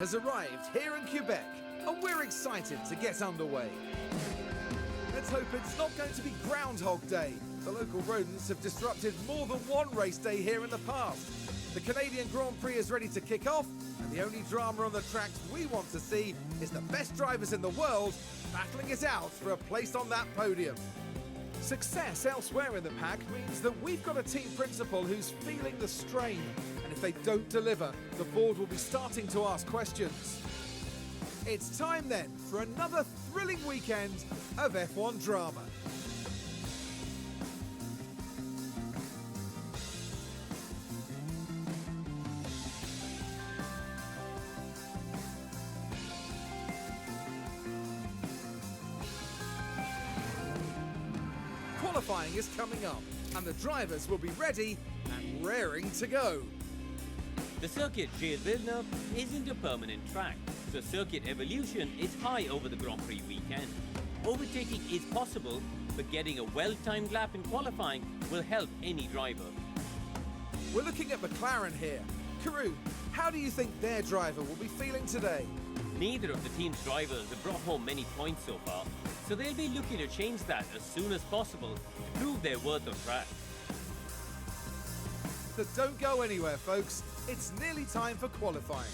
Has arrived here in Quebec, and we're excited to get underway. Let's hope it's not going to be Groundhog Day. The local rodents have disrupted more than one race day here in the past. The Canadian Grand Prix is ready to kick off, and the only drama on the tracks we want to see is the best drivers in the world battling it out for a place on that podium. Success elsewhere in the pack means that we've got a team principal who's feeling the strain, and if they don't deliver, the board will be starting to ask questions. It's time then for another thrilling weekend of F1 drama. Qualifying is coming up, and the drivers will be ready and raring to go. The circuit Gilles Villeneuve isn't a permanent track, so circuit evolution is high over the Grand Prix weekend. Overtaking is possible, but getting a well-timed lap in qualifying will help any driver. We're looking at McLaren here. Karoo, how do you think their driver will be feeling today? Neither of the team's drivers have brought home many points so far, so they'll be looking to change that as soon as possible to prove their worth on track. So don't go anywhere, folks. It's nearly time for qualifying.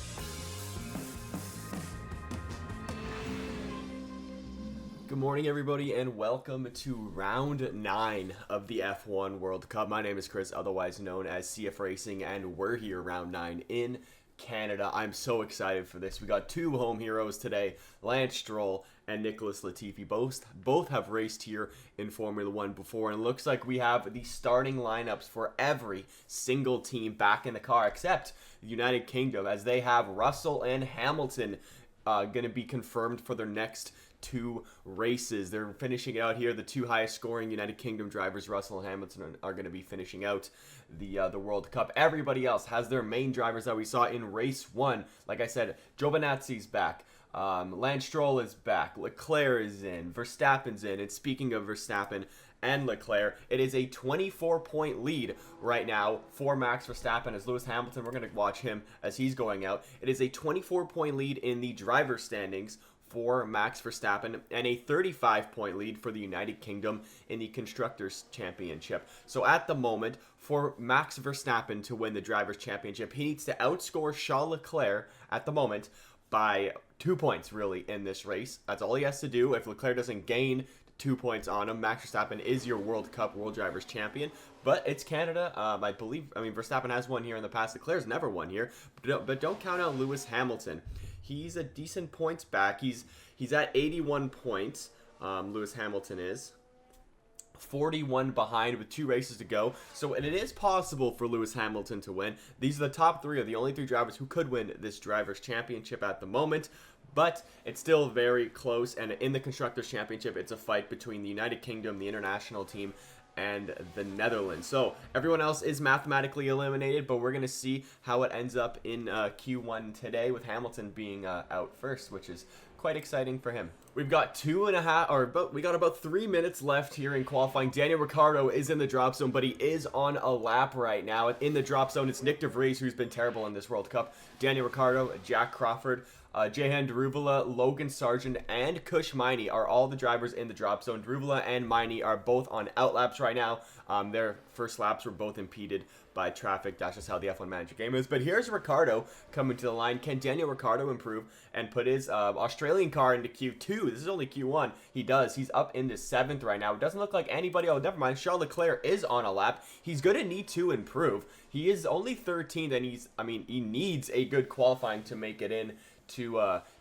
Good morning, everybody, and welcome to round 9 of the F1 World Cup. My name is Chris, otherwise known as CFRacing, and we're here round 9 in Canada. I'm so excited for this. We got two home heroes today, Lance Stroll and Nicholas Latifi. Both have raced here in Formula 1 before, and it looks like we have the starting lineups for every single team back in the car, except the United Kingdom, as they have Russell and Hamilton going to be confirmed for their next two races. They're finishing out here. The two highest scoring United Kingdom drivers, Russell and Hamilton, are going to be finishing out the World Cup. Everybody else has their main drivers that we saw in race 1. Like I said, Giovinazzi's back. Lance Stroll is back. Leclerc is in. Verstappen's in. And speaking of Verstappen and Leclerc, it is a 24-point lead right now for Max Verstappen as Lewis Hamilton. We're going to watch him as he's going out. It is a 24-point lead in the driver standings for Max Verstappen and a 35-point lead for the United Kingdom in the Constructors' Championship. So at the moment, for Max Verstappen to win the Drivers' Championship, he needs to outscore Charles Leclerc at the moment by 2 points, really, in this race. That's all he has to do. If Leclerc doesn't gain 2 points on him, Max Verstappen is your World Cup World Drivers' Champion. But it's Canada. Verstappen has won here in the past. Leclerc's never won here. But don't count out Lewis Hamilton. He's a decent points back. He's at 81 points. Lewis Hamilton is 41 behind with 2 races to go. So it is possible for Lewis Hamilton to win. These are the top 3 of the only 3 drivers who could win this Drivers' Championship at the moment. But it's still very close. And in the Constructors' Championship, it's a fight between the United Kingdom, the international team, and the Netherlands. So everyone else is mathematically eliminated, but we're going to see how it ends up in Q1 today with Hamilton being out first, which is quite exciting for him. We've got about 3 minutes left here in qualifying. Daniel Ricciardo is in the drop zone, but he is on a lap right now. In the drop zone, it's Nick De Vries, who's been terrible in this World Cup. Daniel Ricciardo, Jack Crawford, Daruvala, Logan Sargeant, and Kush Maini are all the drivers in the drop zone. Daruvala and Maini are both on outlaps right now. Their first laps were both impeded by traffic. That's just how the F1 Manager game is. But here's Ricciardo coming to the line. Can Daniel Ricciardo improve and put his Australian car into Q2? This is only Q1. He does. He's up into 7th right now. It doesn't look like anybody. Oh, never mind. Charles Leclerc is on a lap. He's going to need to improve. He is only 13th, and he needs a good qualifying to make it in to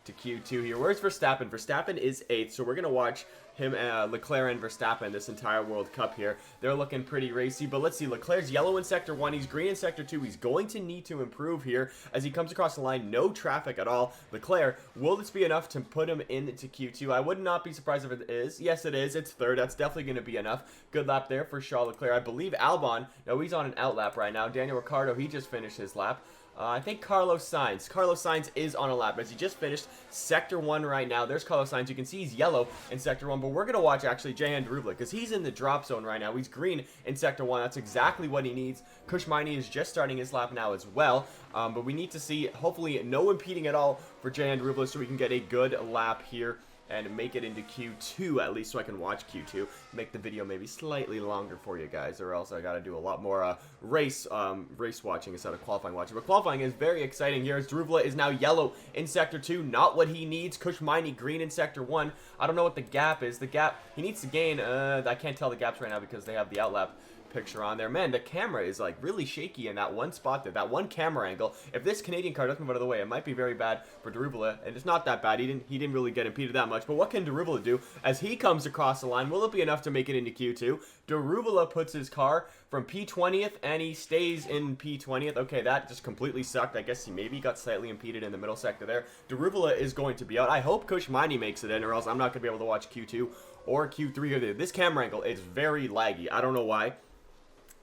Q2 here. Where's Verstappen? Verstappen is 8th, so we're going to watch him, Leclerc and Verstappen this entire World Cup here. They're looking pretty racy, but let's see. Leclerc's yellow in Sector 1. He's green in Sector 2. He's going to need to improve here as he comes across the line. No traffic at all. Leclerc, will this be enough to put him into Q2? I would not be surprised if it is. Yes, it is. It's 3rd. That's definitely going to be enough. Good lap there for Charles Leclerc. I believe Albon, no, he's on an out lap right now. Daniel Ricciardo, he just finished his lap. I think Carlos Sainz. Carlos Sainz is on a lap as he just finished Sector 1 right now. There's Carlos Sainz. You can see he's yellow in Sector 1, but we're going to watch actually Daruvala because he's in the drop zone right now. He's green in Sector 1. That's exactly what he needs. Maini is just starting his lap now as well, but we need to see hopefully no impeding at all for Daruvala so we can get a good lap here and make it into Q2 at least so I can watch Q2. Make the video maybe slightly longer for you guys, or else I got to do a lot more race watching instead of qualifying watching. But qualifying is very exciting here as Daruvala is now yellow in Sector 2, not what he needs. Maini green in Sector 1. I don't know what the gap is. The gap, he needs to gain, I can't tell the gaps right now because they have the outlap picture on there. Man, the camera is like really shaky in that one spot there, that one camera angle. If this Canadian car doesn't move out of the way, it might be very bad for Daruvala, and it's not that bad. He didn't really get impeded that much, but what can Daruvala do as he comes across the line? Will it be enough to make it into Q2? Daruvala puts his car from P20th and he stays in P20th. Okay, that just completely sucked. I guess he maybe got slightly impeded in the middle sector there. Daruvala is going to be out. I hope Maini makes it in, or else I'm not going to be able to watch Q2 or Q3. This camera angle is very laggy. I don't know why.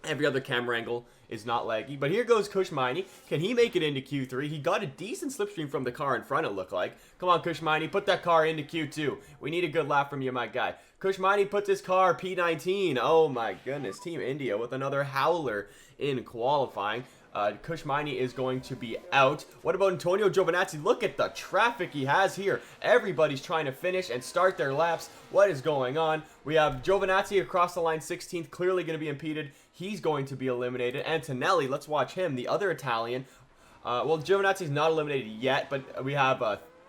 Every other camera angle is not laggy. But here goes Maini. Can he make it into Q3? He got a decent slipstream from the car in front, it looked like. Come on, Maini, put that car into Q2. We need a good lap from you, my guy. Maini puts his car P19. Oh my goodness. Team India with another howler in qualifying. Maini is going to be out. What about Antonio Giovinazzi? Look at the traffic he has here. Everybody's trying to finish and start their laps. What is going on? We have Giovinazzi across the line, 16th, clearly going to be impeded. He's going to be eliminated. Antonelli, let's watch him, the other Italian. Well, Giovinazzi's not eliminated yet, but we have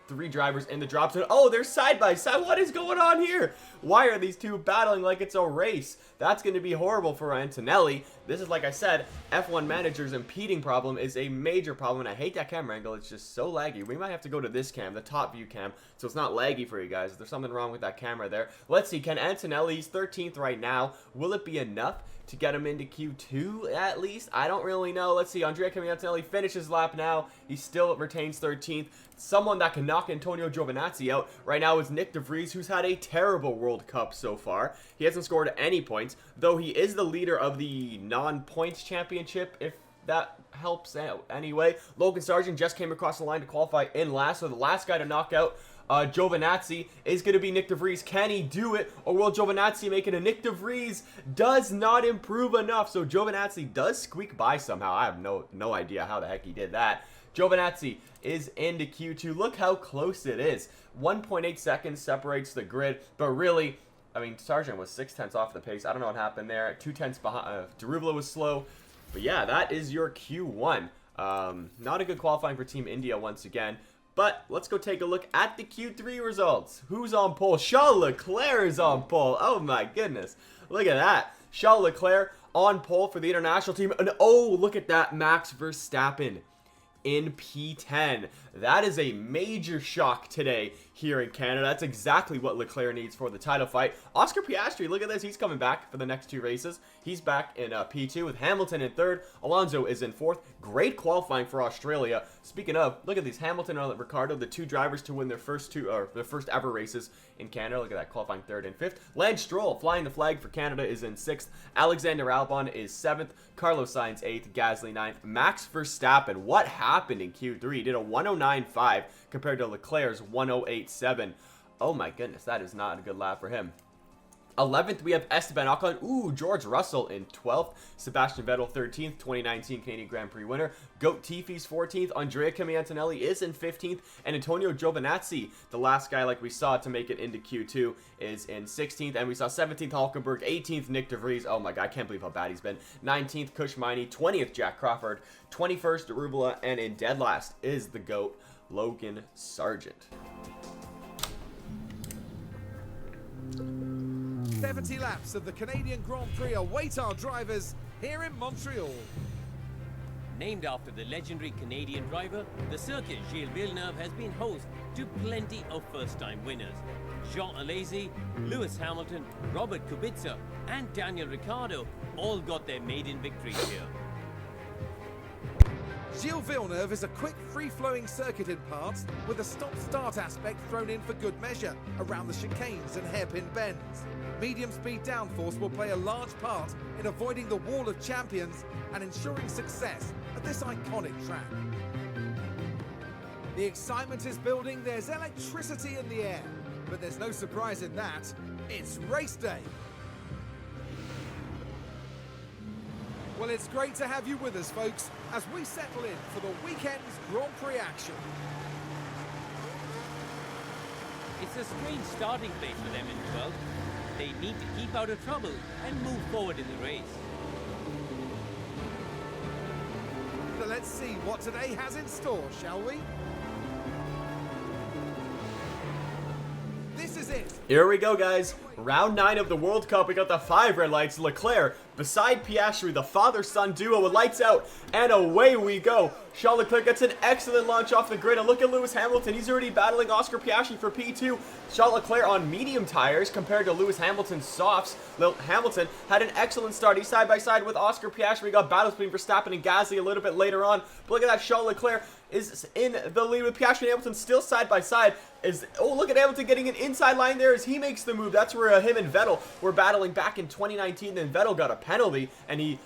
3 drivers in the drop zone. Oh, they're side by side. What is going on here? Why are these two battling like it's a race? That's going to be horrible for Antonelli. This is, like I said, F1 Manager's impeding problem is a major problem, and I hate that camera angle. It's just so laggy. We might have to go to this cam, the top view cam, so it's not laggy for you guys. There's something wrong with that camera there. Let's see. Can Antonelli, he's 13th right now. Will it be enough to get him into Q2 at least? I don't really know. Let's see. Andrea Antonelli finishes lap now. He still retains 13th. Someone that can knock Antonio Giovinazzi out right now is Nick De Vries, who's had a terrible World Cup so far. He hasn't scored any points, though he is the leader of the non-points championship, if that helps out anyway. Logan Sargeant just came across the line to qualify in last, so the last guy to knock out Giovinazzi is going to be Nick De Vries. Can he do it, or will Giovinazzi make it? And Nick De Vries does not improve enough, so Giovinazzi does squeak by somehow. I have no idea how the heck he did that. Giovinazzi is into Q2. Look how close it is. 1.8 seconds separates the grid, but really, I mean, Sargeant was 0.6 off the pace. I don't know what happened there. 0.2 behind. Daruvala was slow, but yeah, that is your Q1. Not a good qualifying for Team India once again. But let's go take a look at the Q3 results. Who's on pole? Charles Leclerc is on pole. Oh my goodness. Look at that. Charles Leclerc on pole for the international team. And oh, look at that. Max Verstappen in P10. That is a major shock today here in Canada. That's exactly what Leclerc needs for the title fight. Oscar Piastri, look at this. He's coming back for the next 2 races. He's back in P2 with Hamilton in 3rd. Alonso is in 4th. Great qualifying for Australia. Speaking of, look at these. Hamilton and Ricciardo, the 2 drivers to win their first ever races in Canada. Look at that, qualifying 3rd and 5th. Lance Stroll, flying the flag for Canada, is in 6th. Alexander Albon is 7th. Carlos Sainz 8th. Gasly 9th. Max Verstappen, what happened in Q3? He did a 109.5 compared to Leclerc's 108.7. Oh my goodness, that is not a good lap for him. 11th, we have Esteban Ocon. Ooh, George Russell in 12th. Sebastian Vettel 13th, 2019 Canadian Grand Prix winner. Goat Tifi's 14th. Andrea Antonelli is in 15th. And Antonio Giovinazzi, the last guy like we saw to make it into Q2, is in 16th. And we saw 17th Hulkenberg, 18th Nick De Vries. Oh my god, I can't believe how bad he's been. 19th Maini, 20th Jack Crawford, 21st Daruvala, and in dead last is the GOAT, Logan Sargeant. 70 laps of the Canadian Grand Prix await our drivers here in Montreal. Named after the legendary Canadian driver, the circuit Gilles Villeneuve has been host to plenty of first-time winners. Jean Alesi, Lewis Hamilton, Robert Kubica, and Daniel Ricciardo all got their maiden victories here. Gilles Villeneuve is a quick, free-flowing circuit in parts, with a stop-start aspect thrown in for good measure around the chicanes and hairpin bends. Medium-speed downforce will play a large part in avoiding the wall of champions and ensuring success at this iconic track. The excitement is building, there's electricity in the air. But there's no surprise in that. It's race day. Well, it's great to have you with us, folks, as we settle in for the weekend's Grand Prix action. It's a strange starting place for them in 12th. They need to keep out of trouble and move forward in the race. So let's see what today has in store, shall we? This is it. Here we go, guys. Round 9 of the World Cup. We got the 5 red lights. Leclerc beside Piastri, the father-son duo with lights out, and away we go. Charles Leclerc gets an excellent launch off the grid, and look at Lewis Hamilton. He's already battling Oscar Piastri for P2. Charles Leclerc on medium tires compared to Lewis Hamilton's softs. Hamilton had an excellent start. He's side by side with Oscar Piastri. We got battles between Verstappen and Gasly a little bit later on. But look at that, Charles Leclerc is in the lead with Piastri and Hamilton still side by side. Oh, look at Hamilton getting an inside line there as he makes the move. That's where him and Vettel were battling back in 2019. Then Vettel got a penalty, and he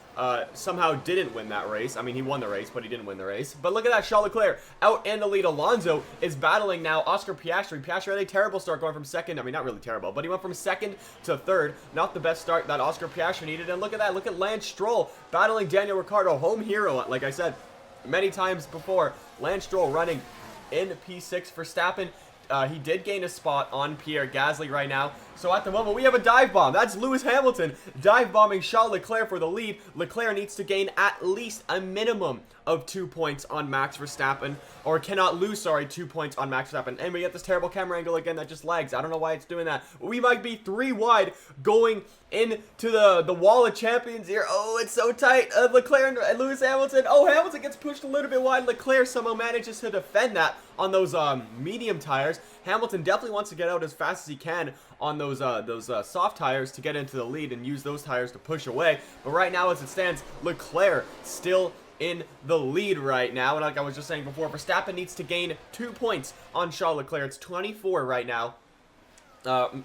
somehow didn't win that race. I mean, he won the race, but he didn't win the race. But look at that, Charles Leclerc out in the lead. Alonso is battling now Oscar Piastri. Piastri had a terrible start going from second. I mean, not really terrible, but he went from second to third. Not the best start that Oscar Piastri needed. And look at that. Look at Lance Stroll battling Daniel Ricciardo, home hero, like I said many times before. Lance Stroll running in P6 for Verstappen. He did gain a spot on Pierre Gasly right now. So at the moment, we have a dive bomb. That's Lewis Hamilton dive bombing Charles Leclerc for the lead. Leclerc needs to gain at least a minimum of 2 points on Max Verstappen, or cannot lose, sorry, 2 points on Max Verstappen. And we get this terrible camera angle again that just lags. I don't know why it's doing that. We might be 3 wide going into the wall of champions here. Oh, it's so tight. Leclerc and Lewis Hamilton. Oh, Hamilton gets pushed a little bit wide. Leclerc somehow manages to defend that on those medium tires. Hamilton definitely wants to get out as fast as he can on those soft tires to get into the lead and use those tires to push away. But right now, as it stands, Leclerc still in the lead right now. And like I was just saying before, Verstappen needs to gain 2 points on Charles Leclerc. It's 24 right now.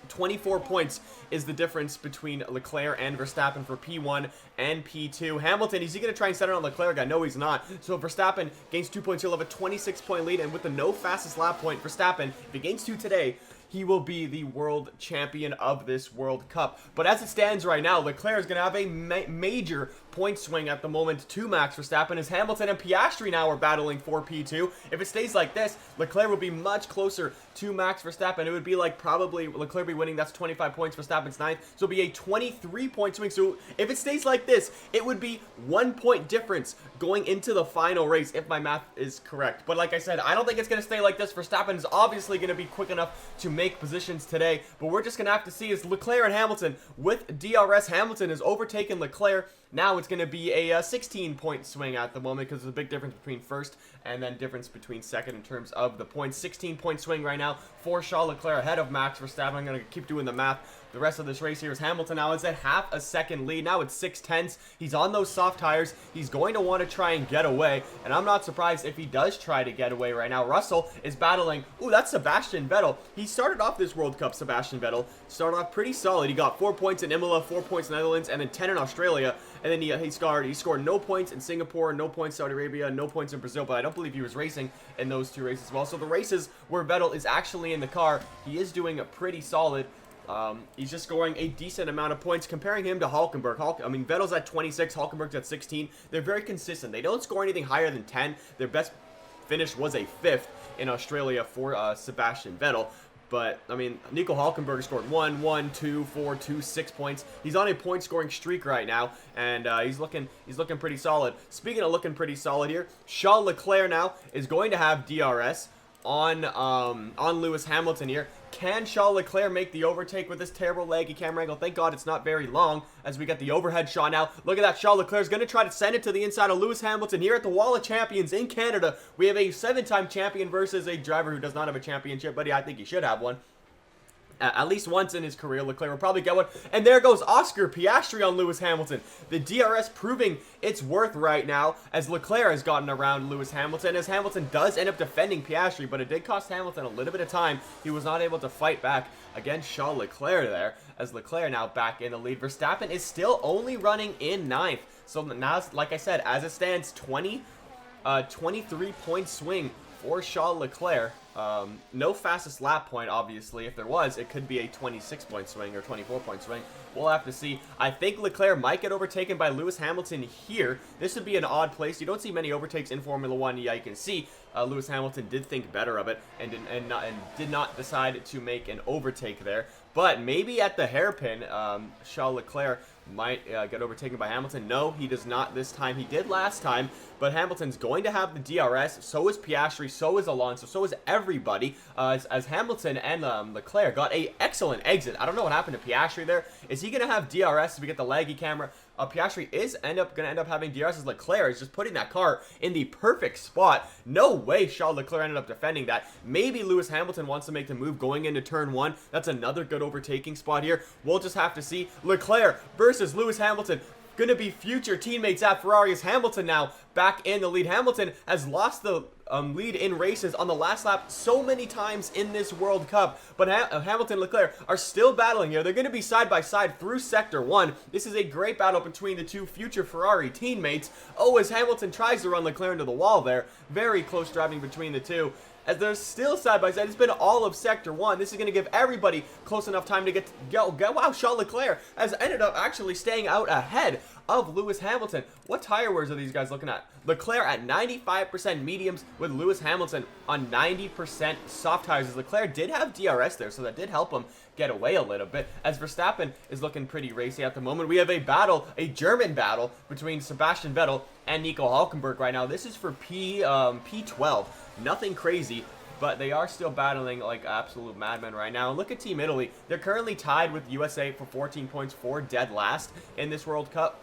24 points is the difference between Leclerc and Verstappen for P1 and P2. Hamilton, is he going to try and set it on Leclerc? I know he's not. So if Verstappen gains 2 points, he'll have a 26-point lead. And with the no fastest lap point, Verstappen, if he gains 2 today, he will be the world champion of this World Cup. But as it stands right now, Leclerc is going to have a major point swing at the moment to Max Verstappen, as Hamilton and Piastri now are battling for P2. If it stays like this, Leclerc will be much closer to Max Verstappen. It would be like probably Leclerc be winning. That's 25 points, Verstappen's 9th. So it'll be a 23-point swing. So if it stays like this, it would be 1 point difference going into the final race, if my math is correct. But like I said, I don't think it's going to stay like this. Verstappen is obviously going to be quick enough to make positions today, but we're just going to have to see as Leclerc and Hamilton with DRS. Hamilton has overtaken Leclerc. Now it's going to be a 16-point swing at the moment, because there's a big difference between first and then difference between second in terms of the points. 16-point swing right now for Charles Leclerc ahead of Max Verstappen. I'm going to keep doing the math. The rest of this race here is Hamilton now is at half a second lead. Now it's 6/10. He's on those soft tires. He's going to want to try and get away, and I'm not surprised if he does try to get away right now. Russell is battling. Ooh, that's Sebastian Vettel. He started off this World Cup, Sebastian Vettel. Started off pretty solid. He got 4 points in Imola, 4 points in the Netherlands, and then 10 in Australia. And then he scored no points in Singapore, no points in Saudi Arabia, no points in Brazil, but I don't believe he was racing in those 2 races as well. So the races where Vettel is actually in the car, he is doing a pretty solid. He's just scoring a decent amount of points. Comparing him to Hulkenberg, Vettel's at 26, Hulkenberg's at 16. They're very consistent. They don't score anything higher than 10. Their best finish was a 5th in Australia for Sebastian Vettel. But, I mean, Nico Hulkenberg scored 1, 1, 2, 4, 2, 6 points. He's on a point-scoring streak right now, and he's looking pretty solid. Speaking of looking pretty solid here, Charles Leclerc now is going to have DRS on Lewis Hamilton here. Can Charles Leclerc make the overtake with this terrible laggy camera angle? Thank God it's not very long as we get the overhead shot now. Look at that. Charles Leclerc is going to try to send it to the inside of Lewis Hamilton here at the Wall of Champions in Canada. We have a 7-time champion versus a driver who does not have a championship, but I think he should have one. At least once in his career, Leclerc will probably get one. And there goes Oscar Piastri on Lewis Hamilton. The DRS proving its worth right now, as Leclerc has gotten around Lewis Hamilton, as Hamilton does end up defending Piastri, but it did cost Hamilton a little bit of time. He was not able to fight back against Charles Leclerc there, as Leclerc now back in the lead. Verstappen is still only running in 9th. So now, like I said, as it stands, 23-point swing for Charles Leclerc. No fastest lap point, obviously. If there was, it could be a 26-point swing or 24-point swing. We'll have to see. I think Leclerc might get overtaken by Lewis Hamilton here. This would be an odd place. You don't see many overtakes in Formula 1. Yeah, you can see Lewis Hamilton did think better of it and did not decide to make an overtake there. But maybe at the hairpin, Charles Leclerc might get overtaken by Hamilton. No, he does not this time. He did last time, but Hamilton's going to have the DRS. So is Piastri, so is Alonso, so is everybody, as Hamilton and Leclerc got a excellent exit. I don't know what happened to Piastri there. Is he going to have DRS if we get the laggy camera? Piastri is going to end up having DRS as Leclerc is just putting that car in the perfect spot. No way Charles Leclerc ended up defending that. Maybe Lewis Hamilton wants to make the move going into turn 1. That's another good overtaking spot here. We'll just have to see. Leclerc versus Lewis Hamilton. Going to be future teammates at Ferrari as Hamilton now back in the lead. Hamilton has lost the lead in races on the last lap so many times in this World Cup, but Hamilton and Leclerc are still battling here. They're going to be side by side through Sector 1. This is a great battle between the two future Ferrari teammates. Oh, as Hamilton tries to run Leclerc into the wall there. Very close driving between the two. As they're still side by side. It's been all of Sector 1. This is going to give everybody close enough time to go. Wow, Charles Leclerc has ended up actually staying out ahead of Lewis Hamilton. What tire wears are these guys looking at? Leclerc at 95% mediums with Lewis Hamilton on 90% soft tires. As Leclerc did have DRS there, so that did help him get away a little bit. As Verstappen is looking pretty racy at the moment. We have a battle, a German battle between Sebastian Vettel and Nico Hulkenberg right now. This is for P12. Nothing crazy, but they are still battling like absolute madmen right now. And look at Team Italy. They're currently tied with USA for 14 points for dead last in this World Cup.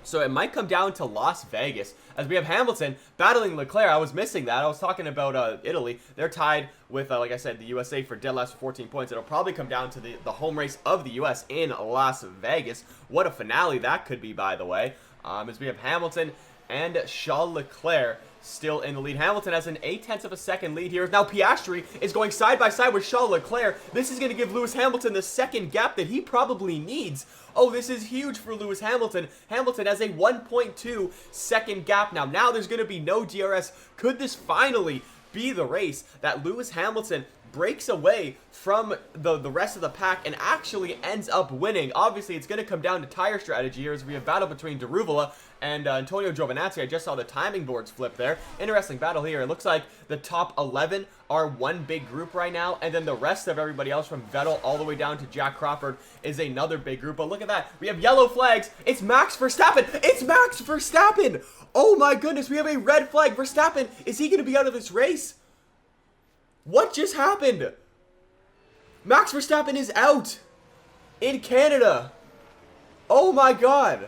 So it might come down to Las Vegas as we have Hamilton battling Leclerc. I was missing that. I was talking about Italy. They're tied with, like I said, the USA for dead last for 14 points. It'll probably come down to the home race of the US in Las Vegas. What a finale that could be, by the way. As we have Hamilton and Charles Leclerc still in the lead. Hamilton has an 0.8 of a second lead here. Now Piastri is going side by side with Charles Leclerc. This is going to give Lewis Hamilton the second gap that he probably needs. Oh, this is huge for Lewis Hamilton. Hamilton has a 1.2 second gap now. Now there's going to be no DRS. Could this finally be the race that Lewis Hamilton breaks away from the rest of the pack and actually ends up winning? Obviously, it's going to come down to tire strategy here as we have battle between Daruvala and Antonio Giovinazzi. I just saw the timing boards flip there. Interesting battle here. It looks like the top 11 are one big group right now, and then the rest of everybody else from Vettel all the way down to Jack Crawford is another big group. But look at that. We have yellow flags. It's Max Verstappen. It's Max Verstappen. Oh my goodness. We have a red flag. Verstappen, is he going to be out of this race? What just happened? Max Verstappen is out in Canada. Oh my god.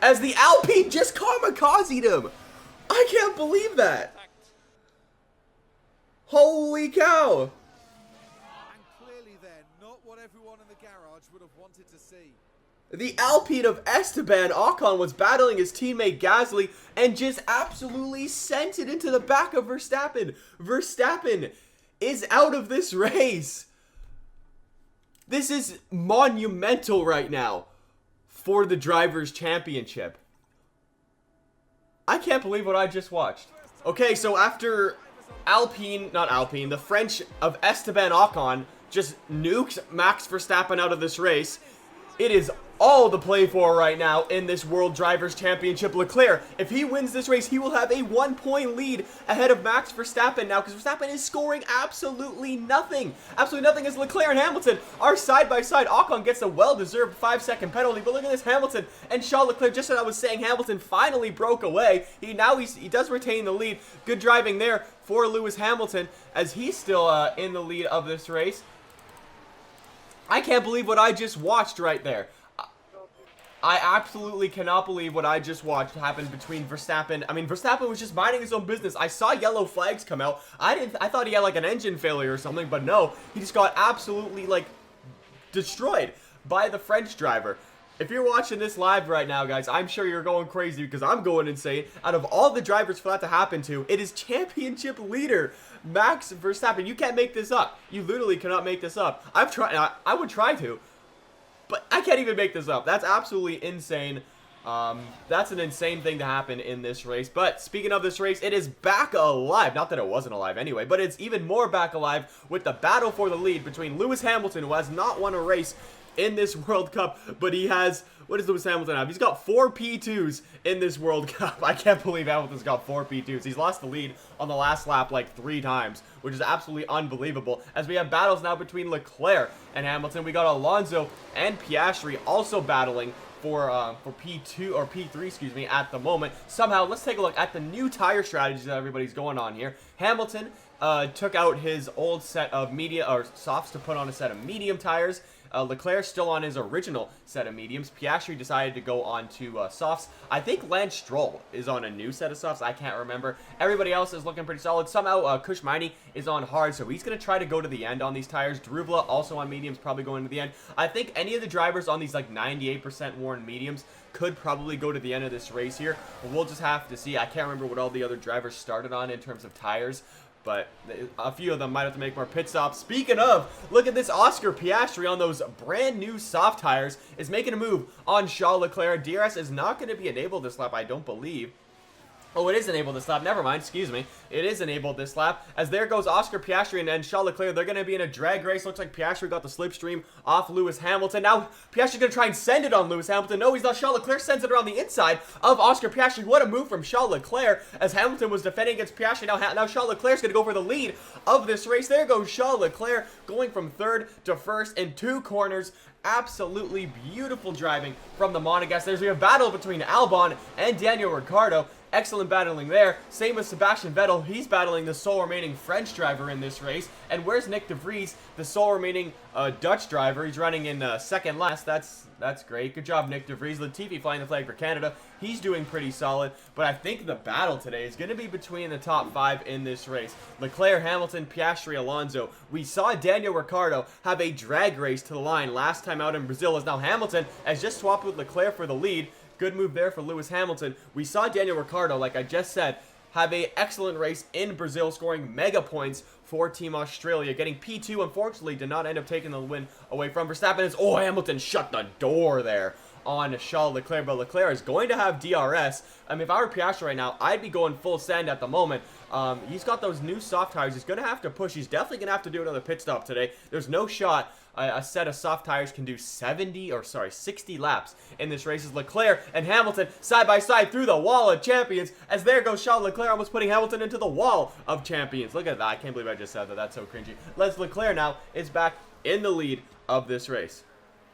As the Alpine just kamikazed him. I can't believe that. Holy cow. And clearly then, not what everyone in the garage would have wanted to see. The Alpine of Esteban Ocon was battling his teammate Gasly and just absolutely sent it into the back of Verstappen. Verstappen is out of this race. This is monumental right now for the Drivers' Championship. I can't believe what I just watched. Okay, so after the French of Esteban Ocon just nukes Max Verstappen out of this race, it is all to play for right now in this World Drivers' Championship. Leclerc, if he wins this race, he will have a 1-point lead ahead of Max Verstappen now, because Verstappen is scoring absolutely nothing. Absolutely nothing as Leclerc and Hamilton are side by side. Ocon gets a well-deserved 5-second penalty, but look at this, Hamilton and Charles Leclerc. Just as I was saying, Hamilton finally broke away. He does retain the lead. Good driving there for Lewis Hamilton as he's still in the lead of this race. I can't believe what I just watched right there. I absolutely cannot believe what I just watched happen between Verstappen. I mean, Verstappen was just minding his own business. I saw yellow flags come out. I thought he had like an engine failure or something, but no, he just got absolutely like destroyed by the French driver. If you're watching this live right now, guys, I'm sure you're going crazy because I'm going insane. Out of all the drivers for that to happen to, it is championship leader Max Verstappen. You can't make this up. You literally cannot make this up. I've tried. I would try to, but I can't even make this up. That's absolutely insane. That's an insane thing to happen in this race. But speaking of this race, it is back alive. Not that it wasn't alive anyway, but it's even more back alive with the battle for the lead between Lewis Hamilton, who has not won a race in this World Cup, but he has, what does Lewis Hamilton have? He's got 4 P2s in this World Cup. I can't believe Hamilton's got 4 P2s. He's lost the lead on the last lap like 3 times, which is absolutely unbelievable. As we have battles now between Leclerc and Hamilton, we got Alonso and Piastri also battling for P2 or P3, excuse me, at the moment. Somehow, let's take a look at the new tire strategies that everybody's going on here. Hamilton took out his old set of softs to put on a set of medium tires. Leclerc still on his original set of mediums. Piastri decided to go on to softs. I think Lance Stroll is on a new set of softs. I can't remember. Everybody else is looking pretty solid. Somehow, Maini is on hard, so he's going to try to go to the end on these tires. Daruvala also on mediums, probably going to the end. I think any of the drivers on these like 98% worn mediums could probably go to the end of this race here. But we'll just have to see. I can't remember what all the other drivers started on in terms of tires, but a few of them might have to make more pit stops. Speaking of, look at this. Oscar Piastri on those brand new soft tires is making a move on Charles Leclerc. DRS is not going to be enabled this lap, I don't believe. Oh, it is enabled this lap. Never mind. Excuse me. It is enabled this lap. As there goes Oscar Piastri and Charles Leclerc. They're going to be in a drag race. Looks like Piastri got the slipstream off Lewis Hamilton. Now, Piastri's going to try and send it on Lewis Hamilton. No, he's not. Charles Leclerc sends it around the inside of Oscar Piastri. What a move from Charles Leclerc as Hamilton was defending against Piastri. Now Charles Leclerc's going to go for the lead of this race. There goes Charles Leclerc going from 3rd to 1st in 2 corners. Absolutely beautiful driving from the Monegasque. There's a battle between Albon and Daniel Ricciardo. Excellent battling there. Same with Sebastian Vettel. He's battling the sole remaining French driver in this race. And where's Nick de Vries, the sole remaining Dutch driver? He's running in second last. That's great. Good job, Nick de Vries. Latifi flying the flag for Canada. He's doing pretty solid. But I think the battle today is going to be between the top 5 in this race. Leclerc, Hamilton, Piastri, Alonso. We saw Daniel Ricciardo have a drag race to the line last time out in Brazil. As now Hamilton has just swapped with Leclerc for the lead. Good move there for Lewis Hamilton. We saw Daniel Ricciardo, like I just said, have an excellent race in Brazil, scoring mega points for Team Australia. Getting P2, unfortunately, did not end up taking the win away from Verstappen. Oh, Hamilton shut the door there on Charles Leclerc, but Leclerc is going to have DRS. I mean, if I were Piastri right now, I'd be going full send at the moment. He's got those new soft tires. He's going to have to push. He's definitely going to have to do another pit stop today. There's no shot a set of soft tires can do 60 laps in this race. As Leclerc and Hamilton side by side through the wall of champions, as there goes Charles Leclerc almost putting Hamilton into the wall of champions. Look at that. I can't believe I just said that. That's so cringy. Leclerc now is back in the lead of this race.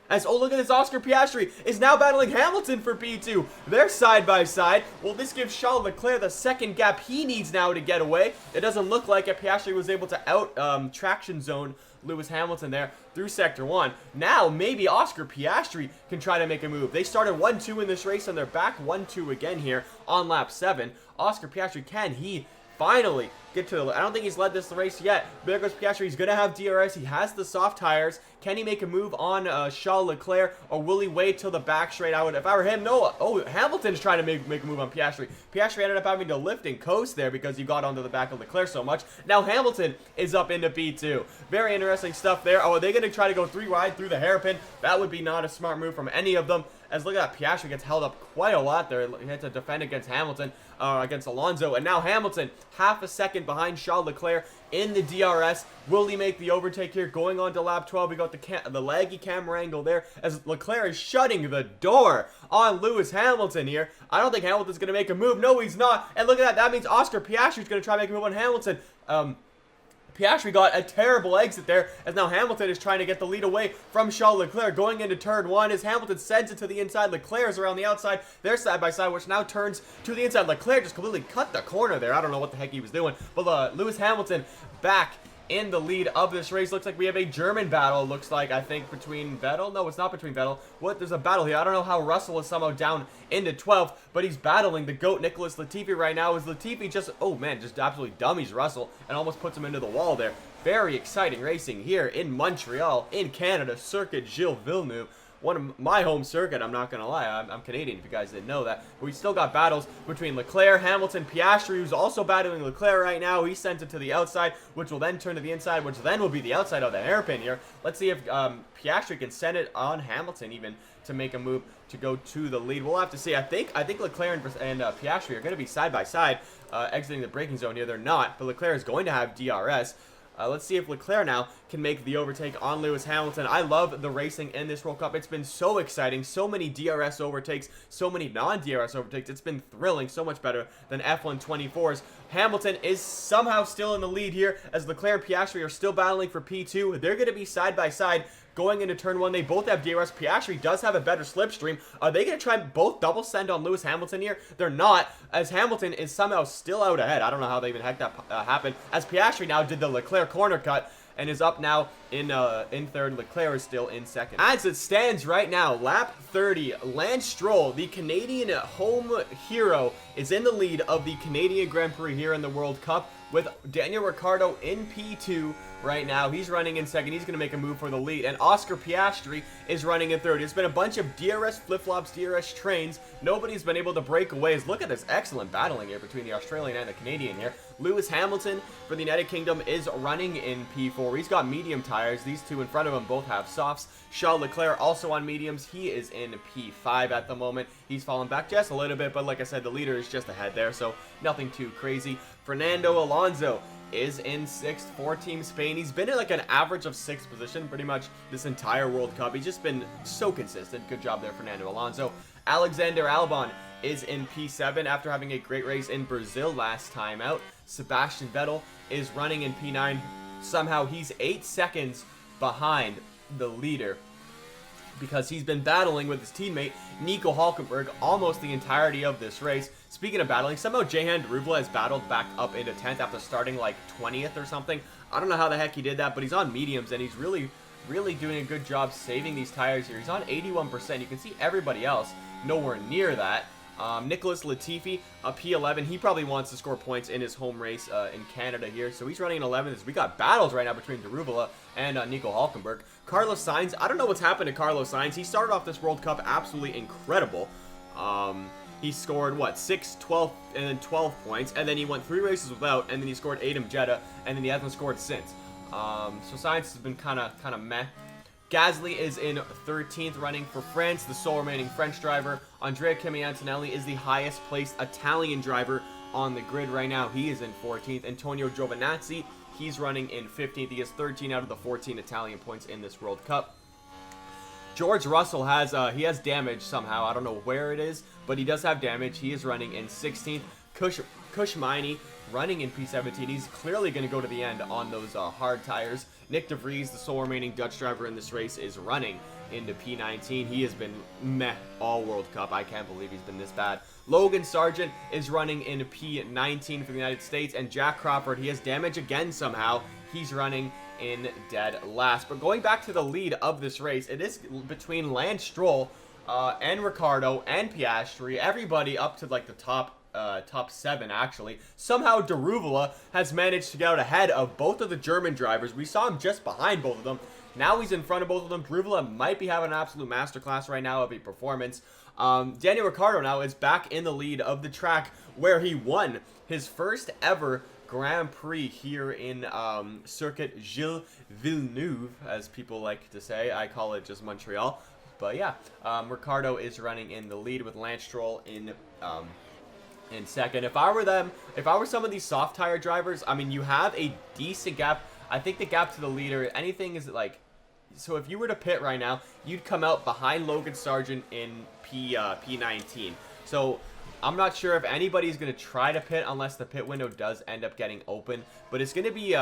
As, oh, look at this, Oscar Piastri is now battling Hamilton for P2. They're side by side. Well, this gives Charles Leclerc the second gap he needs now to get away. It doesn't look like it. Piastri was able to out traction zone Lewis Hamilton there through Sector 1. Now, maybe Oscar Piastri can try to make a move. They started 1-2 in this race, and they're back 1-2 again here on lap 7. Oscar Piastri, can he finally get to the... I don't think he's led this race yet. But there goes Piastri. He's going to have DRS. He has the soft tires. Can he make a move on Charles Leclerc, or will he wait till the back straight? If I were him, no. Oh, Hamilton's trying to make a move on Piastri. Piastri ended up having to lift and coast there because he got onto the back of Leclerc so much. Now Hamilton is up into P2. Very interesting stuff there. Oh, are they going to try to go 3 wide through the hairpin? That would be not a smart move from any of them. As look at that, Piastri gets held up quite a lot there. He had to defend against Hamilton, against Alonso. And now Hamilton, half a second behind Charles Leclerc in the DRS. Will he make the overtake here? Going on to lap 12, we got the laggy camera angle there as Leclerc is shutting the door on Lewis Hamilton here. I don't think Hamilton's going to make a move. No, he's not. And look at that. That means Oscar Piastri's going to try to make a move on Hamilton. Piastri got a terrible exit there, as now Hamilton is trying to get the lead away from Charles Leclerc. Going into turn 1 as Hamilton sends it to the inside. Leclerc is around the outside. They're side by side, which now turns to the inside. Leclerc just completely cut the corner there. I don't know what the heck he was doing. But Lewis Hamilton back in the lead of this race. Looks like we have a German battle, looks like, I think, between Vettel. No, it's not between Vettel. What? There's a battle here. I don't know how Russell is somehow down into 12th, but he's battling the GOAT, Nicholas Latifi, right now. As Latifi just, oh man, just absolutely dummies Russell and almost puts him into the wall there. Very exciting racing here in Montreal, in Canada, Circuit Gilles Villeneuve. one of my home circuit, I'm not going to lie. I'm Canadian, if you guys didn't know that. But we still got battles between Leclerc, Hamilton, Piastri, who's also battling Leclerc right now. He sent it to the outside, which will then turn to the inside, which then will be the outside of the hairpin here. Let's see if Piastri can send it on Hamilton even to make a move to go to the lead. We'll have to see. I think Leclerc and Piastri are going to be side by side exiting the braking zone here. They're not, but Leclerc is going to have DRS. Let's see if Leclerc now can make the overtake on Lewis Hamilton. I love the racing in this World Cup. It's been so exciting. So many DRS overtakes, so many non-DRS overtakes. It's been thrilling, so much better than F1 24s. Hamilton is somehow still in the lead here as Leclerc and Piastri are still battling for P2. They're going to be side by side going into turn 1. They both have DRS. Piastri does have a better slipstream. Are they going to try both double send on Lewis Hamilton here? They're not, as Hamilton is somehow still out ahead. I don't know how they even heck that happened, as Piastri now did the Leclerc corner cut and is up now in third. Leclerc is still in second. As it stands right now, lap 30, Lance Stroll, the Canadian home hero, is in the lead of the Canadian Grand Prix here in the World Cup, with Daniel Ricciardo in P2 right now. He's running in second. He's going to make a move for the lead. And Oscar Piastri is running in third. It's been a bunch of DRS flip-flops, DRS trains. Nobody's been able to break away. Look at this excellent battling here between the Australian and the Canadian here. Lewis Hamilton for the United Kingdom is running in P4. He's got medium tires. These two in front of him both have softs. Charles Leclerc also on mediums. He is in P5 at the moment. He's fallen back just a little bit, but like I said, the leader is just ahead there, so nothing too crazy. Fernando Alonso is in 6th for Team Spain. He's been in like an average of 6th position pretty much this entire World Cup. He's just been so consistent. Good job there, Fernando Alonso. Alexander Albon is in P7 after having a great race in Brazil last time out. Sebastian Vettel is running in P9. Somehow he's 8 seconds behind the leader, because he's been battling with his teammate Nico Hulkenberg almost the entirety of this race. Speaking of battling, somehow Jehan Daruvala has battled back up into 10th after starting like 20th or something. I don't know how the heck he did that, but he's on mediums and he's really doing a good job saving these tires here. He's on 81%. You can see everybody else nowhere near that. Nicholas Latifi, a P11. He probably wants to score points in his home race in Canada here. So he's running in 11th. We got battles right now between Daruvala and Nico Hulkenberg. Carlos Sainz, I don't know what's happened to Carlos Sainz. He started off this World Cup absolutely incredible. He scored, what, 6, 12, and then 12 points. And then he went 3 races without, and then he scored 8 in Jeddah, and then he hasn't scored since. So Sainz has been kind of meh. Gasly is in 13th, running for France, the sole remaining French driver. Andrea Kimi Antonelli is the highest placed Italian driver on the grid right now. He is in 14th. Antonio Giovinazzi, he's running in 15th. He has 13 out of the 14 Italian points in this World Cup. George Russell has damage somehow. I don't know where it is, but he does have damage. He is running in 16th. Maini running in P17. He's clearly going to go to the end on those hard tires. Nick De Vries, the sole remaining Dutch driver in this race, is running into P19. He has been meh all World Cup. I can't believe he's been this bad. Logan Sargeant is running in P19 for the United States, and Jack Crawford, he has damage again somehow. He's running in dead last. But going back to the lead of this race, it is between Lance Stroll and Ricciardo and Piastri. Everybody up to like the top 7 actually. Somehow Daruvala has managed to get out ahead of both of the German drivers. We saw him just behind both of them. Now he's in front of both of them. Daruvala might be having an absolute masterclass right now of a performance. Daniel Ricciardo now is back in the lead of the track where he won his first ever Grand Prix here in Circuit Gilles Villeneuve, as people like to say. I call it just Montreal. But yeah, Ricciardo is running in the lead with Lance Stroll in second. If I were some of these soft tire drivers, I mean, you have a decent gap. I think the gap to the leader, anything is like, so if you were to pit right now, you'd come out behind Logan Sargeant in P19. So I'm not sure if anybody's going to try to pit unless the pit window does end up getting open. But it's going to be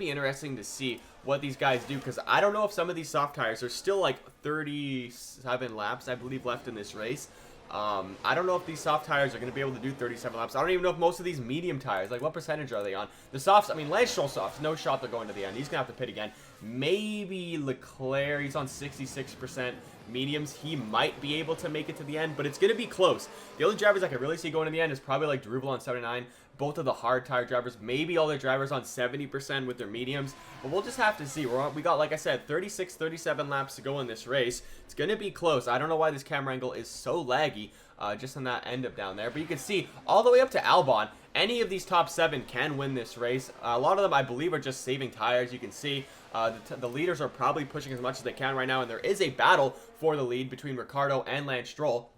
interesting to see what these guys do, because I don't know if some of these soft tires are still like 37 laps, I believe, left in this race. I don't know if these soft tires are going to be able to do 37 laps. I don't even know if most of these medium tires, like what percentage are they on? The softs, I mean, Lance Stroll softs, no shot they're going to the end. He's going to have to pit again. Maybe Leclerc, he's on 66% mediums. He might be able to make it to the end, but it's going to be close. The only drivers I could really see going to the end is probably like Daruvala on 79, both of the hard tire drivers, maybe all the drivers on 70% with their mediums, but we'll just have to see. We got, like I said, 36, 37 laps to go in this race. It's going to be close. I don't know why this camera angle is so laggy just on that end of down there, but you can see all the way up to Albon. Any of these top 7 can win this race. A lot of them, I believe, are just saving tires. You can see the leaders are probably pushing as much as they can right now, and there is a battle for the lead between Ricciardo and Lance Stroll.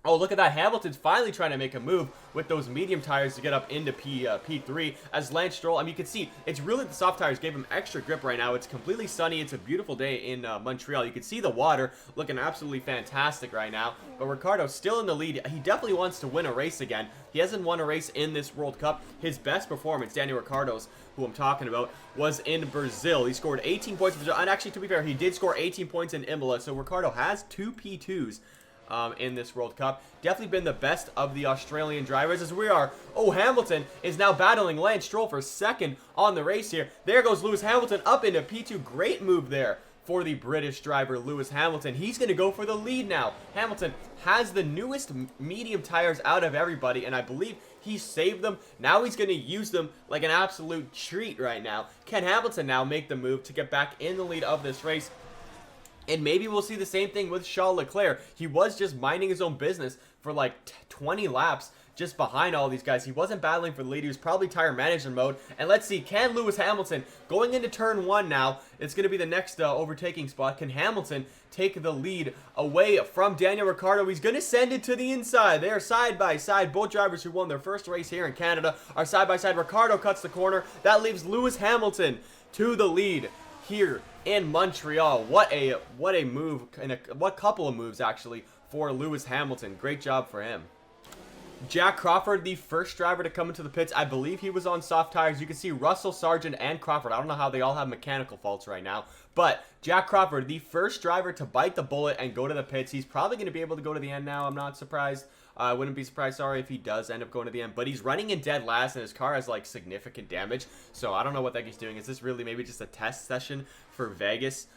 Oh, look at that. Hamilton's finally trying to make a move with those medium tires to get up into P3 as Lance Stroll. I mean, you can see it's really the soft tires gave him extra grip right now. It's completely sunny. It's a beautiful day in Montreal. You can see the water looking absolutely fantastic right now. But Ricciardo's still in the lead. He definitely wants to win a race again. He hasn't won a race in this World Cup. His best performance, Daniel Ricciardo's, who I'm talking about, was in Brazil. He scored 18 points in Brazil. And actually, to be fair, he did score 18 points in Imola. So Ricciardo has 2 P2s. In this World Cup. Definitely been the best of the Australian drivers as we are. Oh, Hamilton is now battling Lance Stroll for second on the race here. There goes Lewis Hamilton up into P2. Great move there for the British driver, Lewis Hamilton. He's going to go for the lead now. Hamilton has the newest medium tires out of everybody, and I believe he saved them. Now he's going to use them like an absolute treat right now. Can Hamilton now make the move to get back in the lead of this race? And maybe we'll see the same thing with Charles Leclerc. He was just minding his own business for like 20 laps just behind all these guys. He wasn't battling for the lead. He was probably tire management mode. And let's see, can Lewis Hamilton, going into turn 1 now, it's going to be the next overtaking spot. Can Hamilton take the lead away from Daniel Ricciardo? He's going to send it to the inside. They are side by side. Both drivers who won their first race here in Canada are side by side. Ricciardo cuts the corner. That leaves Lewis Hamilton to the lead here in Montreal. What a move, and what couple of moves actually for Lewis Hamilton. Great job for him. Jack Crawford, the first driver to come into the pits. I believe he was on soft tires. You can see Russell, Sargeant, and Crawford. I don't know how they all have mechanical faults right now, but Jack Crawford, the first driver to bite the bullet and go to the pits. He's probably going to be able to go to the end now. I'm not surprised. I wouldn't be surprised, sorry, if he does end up going to the end. But he's running in dead last, and his car has, like, significant damage. So I don't know what that he's doing. Is this really maybe just a test session for Vegas?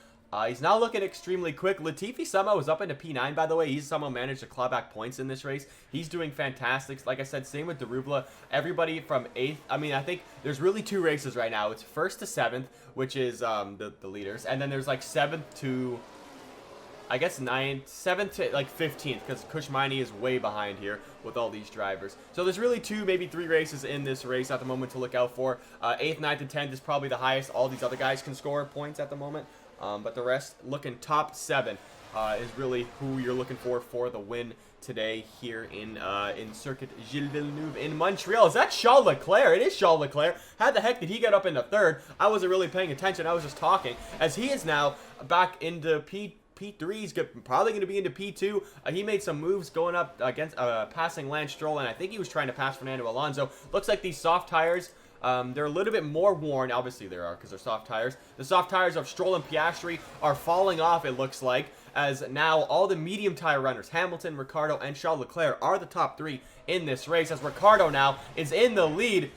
He's now looking extremely quick. Latifi somehow was up into P9, by the way. He's somehow managed to claw back points in this race. He's doing fantastic. Like I said, same with Daruvala. Everybody from 8th. I mean, I think there's really 2 races right now. It's 1st to 7th, which is the leaders. And then there's, like, 7th to, I guess, 9th, 7th to, like, 15th, because Maini is way behind here with all these drivers. So there's really 2, maybe 3 races in this race at the moment to look out for. 8th, 9th, and 10th is probably the highest. All these other guys can score points at the moment. But the rest, looking top 7, is really who you're looking for the win today here in Circuit Gilles Villeneuve in Montreal. Is that Charles Leclerc? It is Charles Leclerc. How the heck did he get up into 3rd? I wasn't really paying attention. I was just talking, as he is now back into P3. He's probably going to be into P2. He made some moves going up against passing Lance Stroll, and I think he was trying to pass Fernando Alonso. Looks like these soft tires, they're a little bit more worn. Obviously they are, because they're soft tires. The soft tires of Stroll and Piastri are falling off, it looks like, as now all the medium tire runners, Hamilton, Ricciardo, and Charles Leclerc, are the top 3 in this race, as Ricciardo now is in the lead,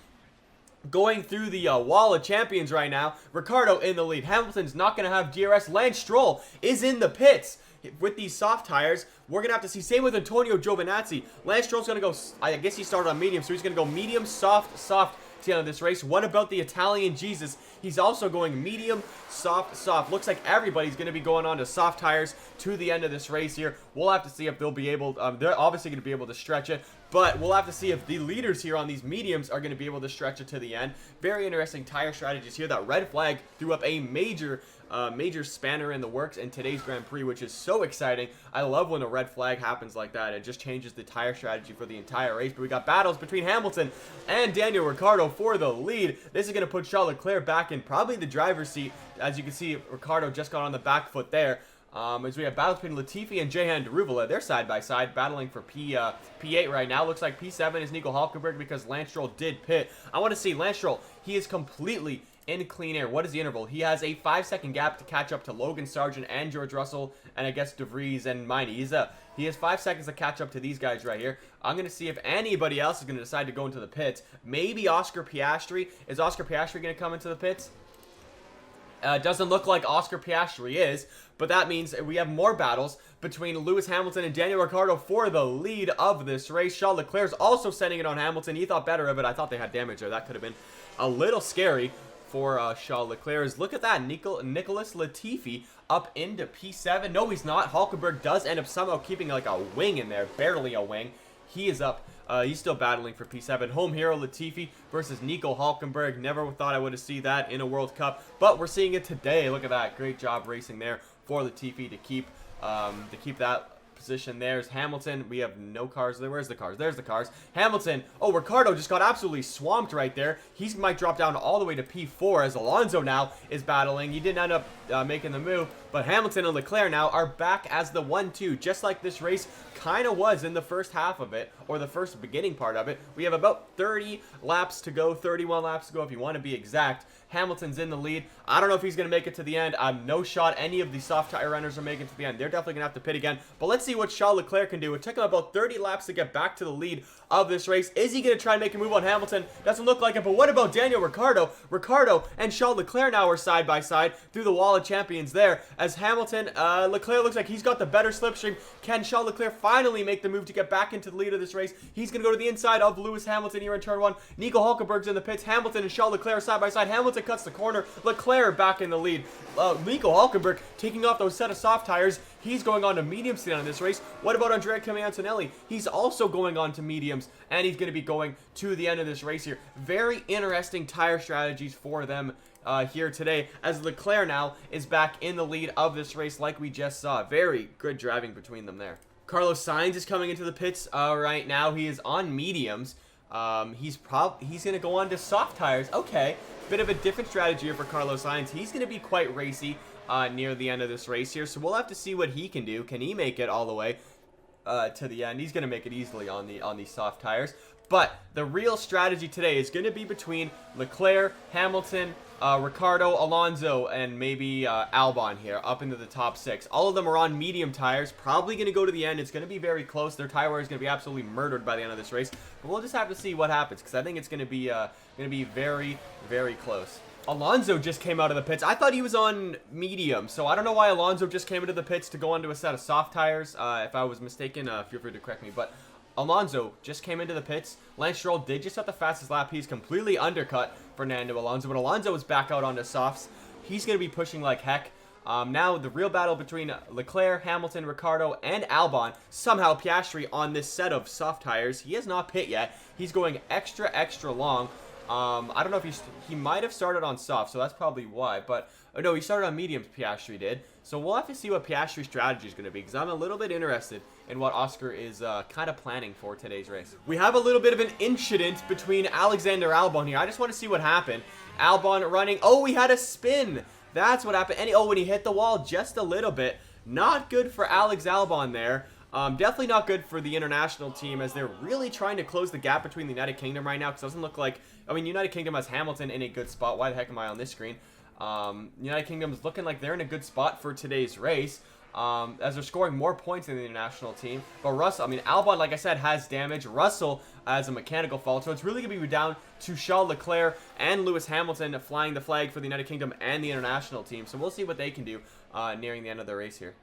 going through the wall of champions right now. Ricciardo in the lead. Hamilton's not going to have DRS. Lance Stroll is in the pits with these soft tires. We're going to have to see. Same with Antonio Giovinazzi. Lance Stroll's going to go, I guess he started on medium, so he's going to go medium, soft, soft to the end of this race. What about the Italian Jesus? He's also going medium, soft, soft. Looks like everybody's going to be going on to soft tires to the end of this race here. We'll have to see if they'll be able, they're obviously going to be able to stretch it, but we'll have to see if the leaders here on these mediums are going to be able to stretch it to the end. Very interesting tire strategies here. That red flag threw up a major spanner in the works in today's Grand Prix, which is so exciting. I love when a red flag happens like that. It just changes the tire strategy for the entire race. But we got battles between Hamilton and Daniel Ricciardo for the lead. This is going to put Charles Leclerc back in probably the driver's seat. As you can see, Ricciardo just got on the back foot there. As we have battles between Latifi and Jehan Daruvala. They're side by side battling for P8 right now. Looks like P7 is Nico Hulkenberg because Lance Stroll did pit. I want to see Lance Stroll. He is completely in clean air. What is the interval? He has a 5-second gap to catch up to Logan Sargeant and George Russell, and I guess Vries and Maini. He has 5 seconds to catch up to these guys right here. I'm going to see if anybody else is going to decide to go into the pits. Maybe Oscar Piastri. Is Oscar Piastri going to come into the pits? Doesn't look like Oscar Piastri is, but that means we have more battles between Lewis Hamilton and Daniel Ricciardo for the lead of this race. Charles Leclerc's also sending it on Hamilton. He thought better of it. I thought they had damage there. That could have been a little scary for Charles Leclerc. Look at that. Nicholas Latifi up into P7. No, he's not. Hulkenberg does end up somehow keeping like a wing in there. Barely a wing. He is up. He's still battling for P7. Home hero Latifi versus Nico Hulkenberg. Never thought I would have seen that in a World Cup, but we're seeing it today. Look at that. Great job racing there for Latifi to keep that position. There's Hamilton. We have no cars there. Where's the cars? There's the cars. Hamilton. Oh, Ricciardo just got absolutely swamped right there. He might drop down all the way to P4 as Alonso now is battling. He didn't end up making the move, but Hamilton and Leclerc now are back as the 1-2, just like this race kind of was in the first half of it, or the first beginning part of it. We have about 30 laps to go, 31 laps to go if you want to be exact. Hamilton's in the lead. I don't know if he's going to make it to the end. No shot any of the soft tire runners are making it to the end. They're definitely going to have to pit again. But let's see what Charles Leclerc can do. It took him about 30 laps to get back to the lead of this race. Is he going to try and make a move on Hamilton? Doesn't look like it. But what about Daniel Ricciardo? Ricciardo and Charles Leclerc now are side by side through the wall of champions there. As Hamilton, Leclerc looks like he's got the better slipstream. Can Charles Leclerc finally make the move to get back into the lead of this race? He's going to go to the inside of Lewis Hamilton here in turn 1. Nico Hulkenberg's in the pits. Hamilton and Charles Leclerc side by side. Hamilton cuts the corner. Leclerc back in the lead. Nico Hulkenberg taking off those set of soft tires. He's going on to mediums today on this race. What about Antonelli? He's also going on to mediums, and he's going to be going to the end of this race here. Very interesting tire strategies for them here today, as Leclerc now is back in the lead of this race like we just saw. Very good driving between them there. Carlos Sainz is coming into the pits right now. He is on mediums. He's going to go on to soft tires. Okay, bit of a different strategy here for Carlos Sainz. He's going to be quite racy near the end of this race here, so we'll have to see what he can do. Can he make it all the way to the end? He's going to make it easily on these soft tires. But the real strategy today is going to be between Leclerc, Hamilton, Ricciardo, Alonso, and maybe Albon here up into the top 6. All of them are on medium tires, probably going to go to the end. It's going to be very close. Their tire wear is going to be absolutely murdered by the end of this race. But we'll just have to see what happens, because I think it's going to be very, very close. Alonso just came out of the pits. I thought he was on medium, so I don't know why Alonso just came into the pits to go onto a set of soft tires. If I was mistaken, feel free to correct me, but Alonso just came into the pits. Lance Stroll did just have the fastest lap. He's completely undercut Fernando Alonso, but Alonso is back out onto softs. He's going to be pushing like heck. Now the real battle between Leclerc, Hamilton, Ricciardo, and Albon. Somehow Piastri on this set of soft tires. He has not pit yet. He's going extra, extra long. I don't know if he might have started on soft, so that's probably why. But no, he started on mediums, Piastri did. So we'll have to see what Piastri's strategy is going to be, because I'm a little bit interested in what Oscar is kind of planning for today's race. We have a little bit of an incident between Alexander Albon here. I just want to see what happened. Albon running. Oh, he had a spin. That's what happened. And when he hit the wall just a little bit. Not good for Alex Albon there. Definitely not good for the international team, as they're really trying to close the gap between the United Kingdom right now, because it doesn't look like... I mean, United Kingdom has Hamilton in a good spot. Why the heck am I on this screen? United Kingdom is looking like they're in a good spot for today's race, as they're scoring more points than the international team. But Albon, like I said, has damage. Russell has a mechanical fault, so it's really going to be down to Charles Leclerc and Lewis Hamilton flying the flag for the United Kingdom and the international team. So we'll see what they can do nearing the end of the race here.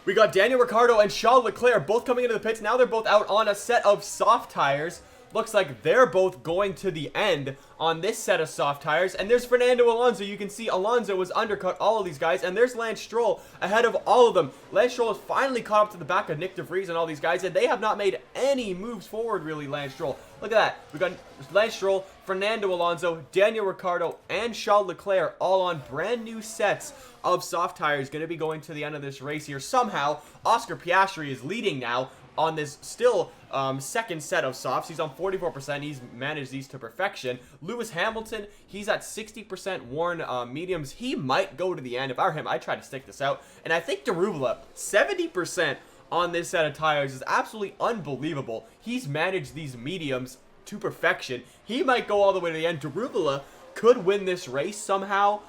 We got Daniel Ricciardo and Charles Leclerc both coming into the pits. Now they're both out on a set of soft tires. Looks like they're both going to the end on this set of soft tires. And there's Fernando Alonso. You can see Alonso was undercut all of these guys. And there's Lance Stroll ahead of all of them. Lance Stroll has finally caught up to the back of Nick de Vries and all these guys. And they have not made any moves forward, really, Lance Stroll. Look at that. We got Lance Stroll, Fernando Alonso, Daniel Ricciardo, and Charles Leclerc all on brand new sets of soft tires. Going to be going to the end of this race here. Somehow, Oscar Piastri is leading now on this still second set of softs. He's on 44%. He's managed these to perfection. Lewis Hamilton, he's at 60% worn mediums. He might go to the end. If I were him, I'd try to stick this out. And I think Daruvala, 70% on this set of tires is absolutely unbelievable. He's managed these mediums to perfection. He might go all the way to the end. Daruvala could win this race somehow.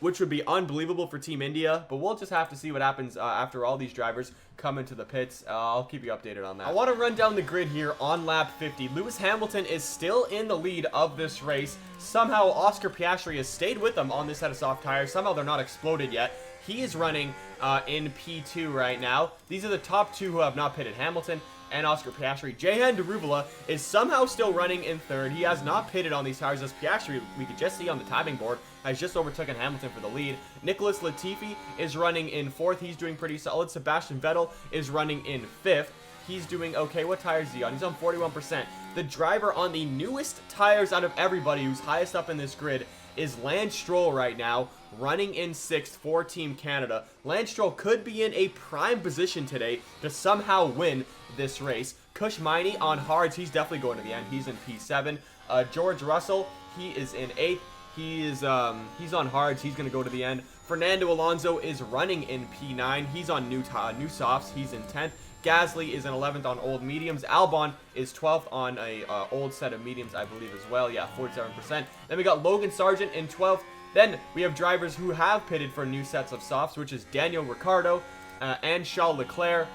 which would be unbelievable for Team India, but we'll just have to see what happens after all these drivers come into the pits. I'll keep you updated on that. I want to run down the grid here on lap 50. Lewis Hamilton is still in the lead of this race. Somehow Oscar Piastri has stayed with them on this set of soft tires. Somehow they're not exploded yet. He is running in P2 right now. These are the top two who have not pitted, Hamilton and Oscar Piastri. Jehan Daruvala is somehow still running in third. He has not pitted on these tires as Piastri, we could just see on the timing board, has just overtaken Hamilton for the lead. Nicholas Latifi is running in fourth. He's doing pretty solid. Sebastian Vettel is running in fifth. He's doing okay. What tires is he on? He's on 41%. The driver on the newest tires out of everybody, who's highest up in this grid, is Lance Stroll right now, running in sixth for Team Canada. Lance Stroll could be in a prime position today to somehow win this race. Cush Maini on hards, he's definitely going to the end. He's in P7. George Russell, he is in 8th. He's on hards, he's going to go to the end. Fernando Alonso is running in P9. He's on new softs, he's in 10th. Gasly is in 11th on old mediums. Albon is 12th on a old set of mediums, I believe, as well. Yeah, 47%. Then we got Logan Sargeant in 12th. Then we have drivers who have pitted for new sets of softs, which is Daniel Ricciardo and Charles Leclerc.